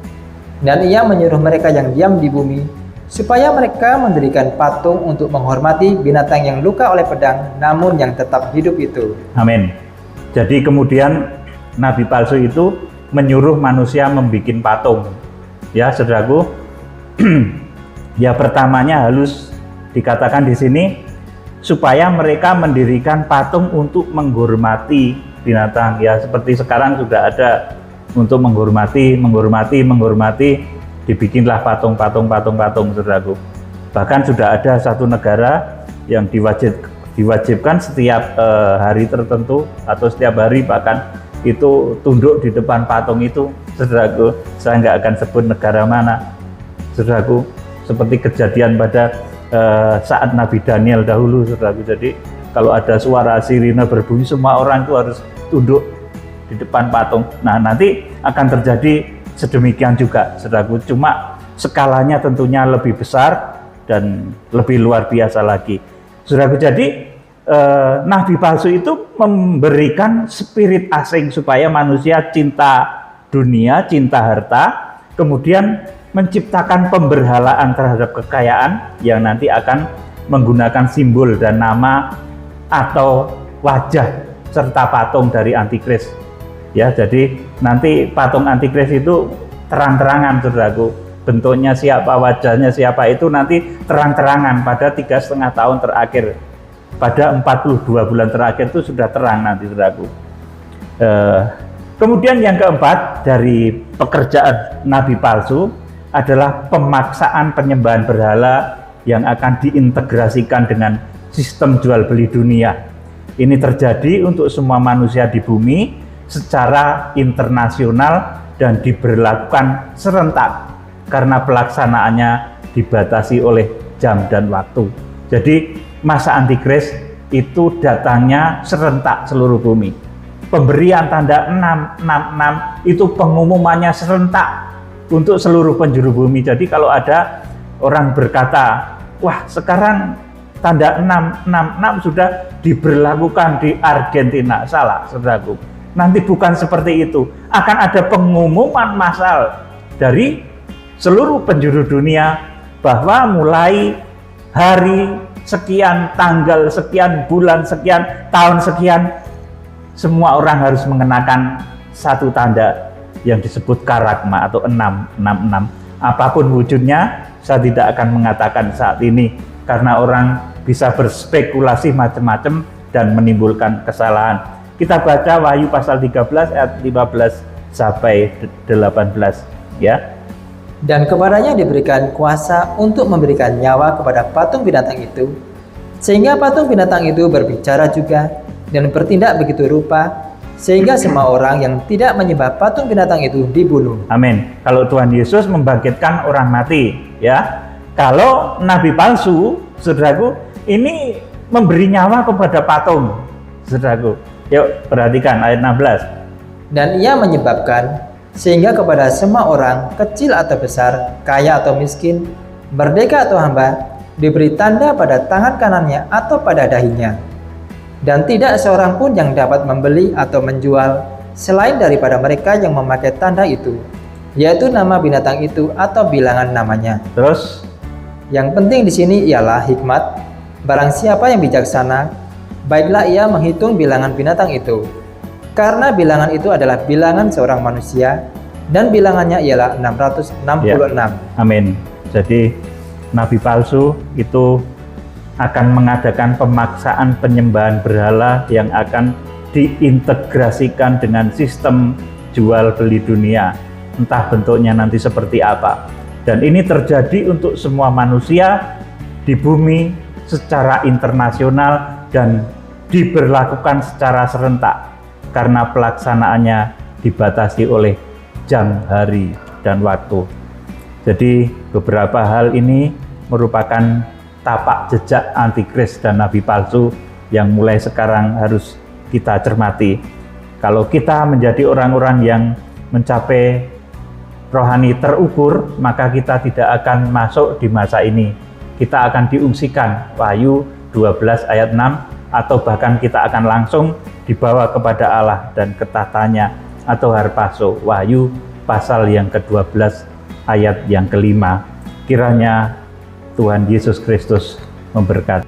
B: dan ia menyuruh mereka yang diam di bumi supaya mereka mendirikan patung untuk menghormati binatang yang luka oleh pedang namun yang tetap hidup itu.
A: Amin. Jadi kemudian nabi palsu itu menyuruh manusia membuat patung. Ya, saudaraku, ya pertamanya harus dikatakan di sini supaya mereka mendirikan patung untuk menghormati binatang. Ya, seperti sekarang sudah ada untuk menghormati, dibikinlah patung, saudaraku. Bahkan sudah ada satu negara yang diwajibkan setiap hari tertentu atau setiap hari bahkan itu tunduk di depan patung itu, saudaraku. Saya nggak akan sebut negara mana, saudaraku, seperti kejadian pada saat Nabi Daniel dahulu, saudaraku. Jadi kalau ada suara sirine berbunyi, semua orang itu harus tunduk di depan patung. Nah, nanti akan terjadi sedemikian juga, saudaraku, cuma skalanya tentunya lebih besar dan lebih luar biasa lagi, saudaraku. Jadi nabi palsu itu memberikan spirit asing supaya manusia cinta dunia, cinta harta, kemudian menciptakan pemberhalaan terhadap kekayaan yang nanti akan menggunakan simbol dan nama atau wajah serta patung dari antikris. Ya, jadi nanti patung antikris itu terang-terangan, saudaraku. Bentuknya siapa, wajahnya siapa, itu nanti terang-terangan pada 3,5 tahun terakhir. Pada 42 bulan terakhir itu sudah terang nanti, saudaraku. Kemudian yang keempat dari pekerjaan nabi palsu adalah pemaksaan penyembahan berhala yang akan diintegrasikan dengan sistem jual beli dunia. Ini terjadi untuk semua manusia di bumi secara internasional dan diberlakukan serentak karena pelaksanaannya dibatasi oleh jam dan waktu. Jadi masa antikris itu datangnya serentak seluruh bumi. Pemberian tanda 666 itu pengumumannya serentak untuk seluruh penjuru bumi. Jadi kalau ada orang berkata, wah sekarang tanda 666 sudah diberlakukan di Argentina, salah, saudaraku. Nanti bukan seperti itu. Akan ada pengumuman massal dari seluruh penjuru dunia bahwa mulai hari sekian, tanggal sekian, bulan sekian, tahun sekian, semua orang harus mengenakan satu tanda yang disebut karagma atau 666. Apapun wujudnya, saya tidak akan mengatakan saat ini karena orang bisa berspekulasi macam-macam dan menimbulkan kesalahan. Kita baca Wahyu pasal 13 ayat 15 sampai 18 ya.
B: Dan kepadanya diberikan kuasa untuk memberikan nyawa kepada patung binatang itu, sehingga patung binatang itu berbicara juga dan bertindak begitu rupa, sehingga semua orang yang tidak menyembah patung binatang itu dibunuh.
A: Amin. Kalau Tuhan Yesus membangkitkan orang mati, ya. Kalau nabi palsu, saudaraku, ini memberi nyawa kepada patung, saudaraku. Yuk perhatikan ayat 16.
B: Dan ia menyebabkan sehingga kepada semua orang, kecil atau besar, kaya atau miskin, merdeka atau hamba, diberi tanda pada tangan kanannya atau pada dahinya. Dan tidak seorang pun yang dapat membeli atau menjual selain daripada mereka yang memakai tanda itu, yaitu nama binatang itu atau bilangan namanya.
A: Terus
B: yang penting di sini ialah hikmat. Barang siapa yang bijaksana, baiklah ia menghitung bilangan binatang itu, karena bilangan itu adalah bilangan seorang manusia, dan bilangannya ialah 666.
A: ya. Amin. Jadi nabi palsu itu akan mengadakan pemaksaan penyembahan berhala yang akan diintegrasikan dengan sistem jual beli dunia, entah bentuknya nanti seperti apa. Dan ini terjadi untuk semua manusia di bumi secara internasional dan diberlakukan secara serentak karena pelaksanaannya dibatasi oleh jam, hari, dan waktu. Jadi beberapa hal ini merupakan tapak jejak antikris dan nabi palsu yang mulai sekarang harus kita cermati. Kalau kita menjadi orang-orang yang mencapai rohani terukur, maka kita tidak akan masuk di masa ini. Kita akan diungsikan, Wahyu 12 ayat 6, atau bahkan kita akan langsung dibawa kepada Allah dan ke tahtanya atau harpaso, Wahyu pasal yang ke-12 ayat yang ke-5. Kiranya Tuhan Yesus Kristus memberkati.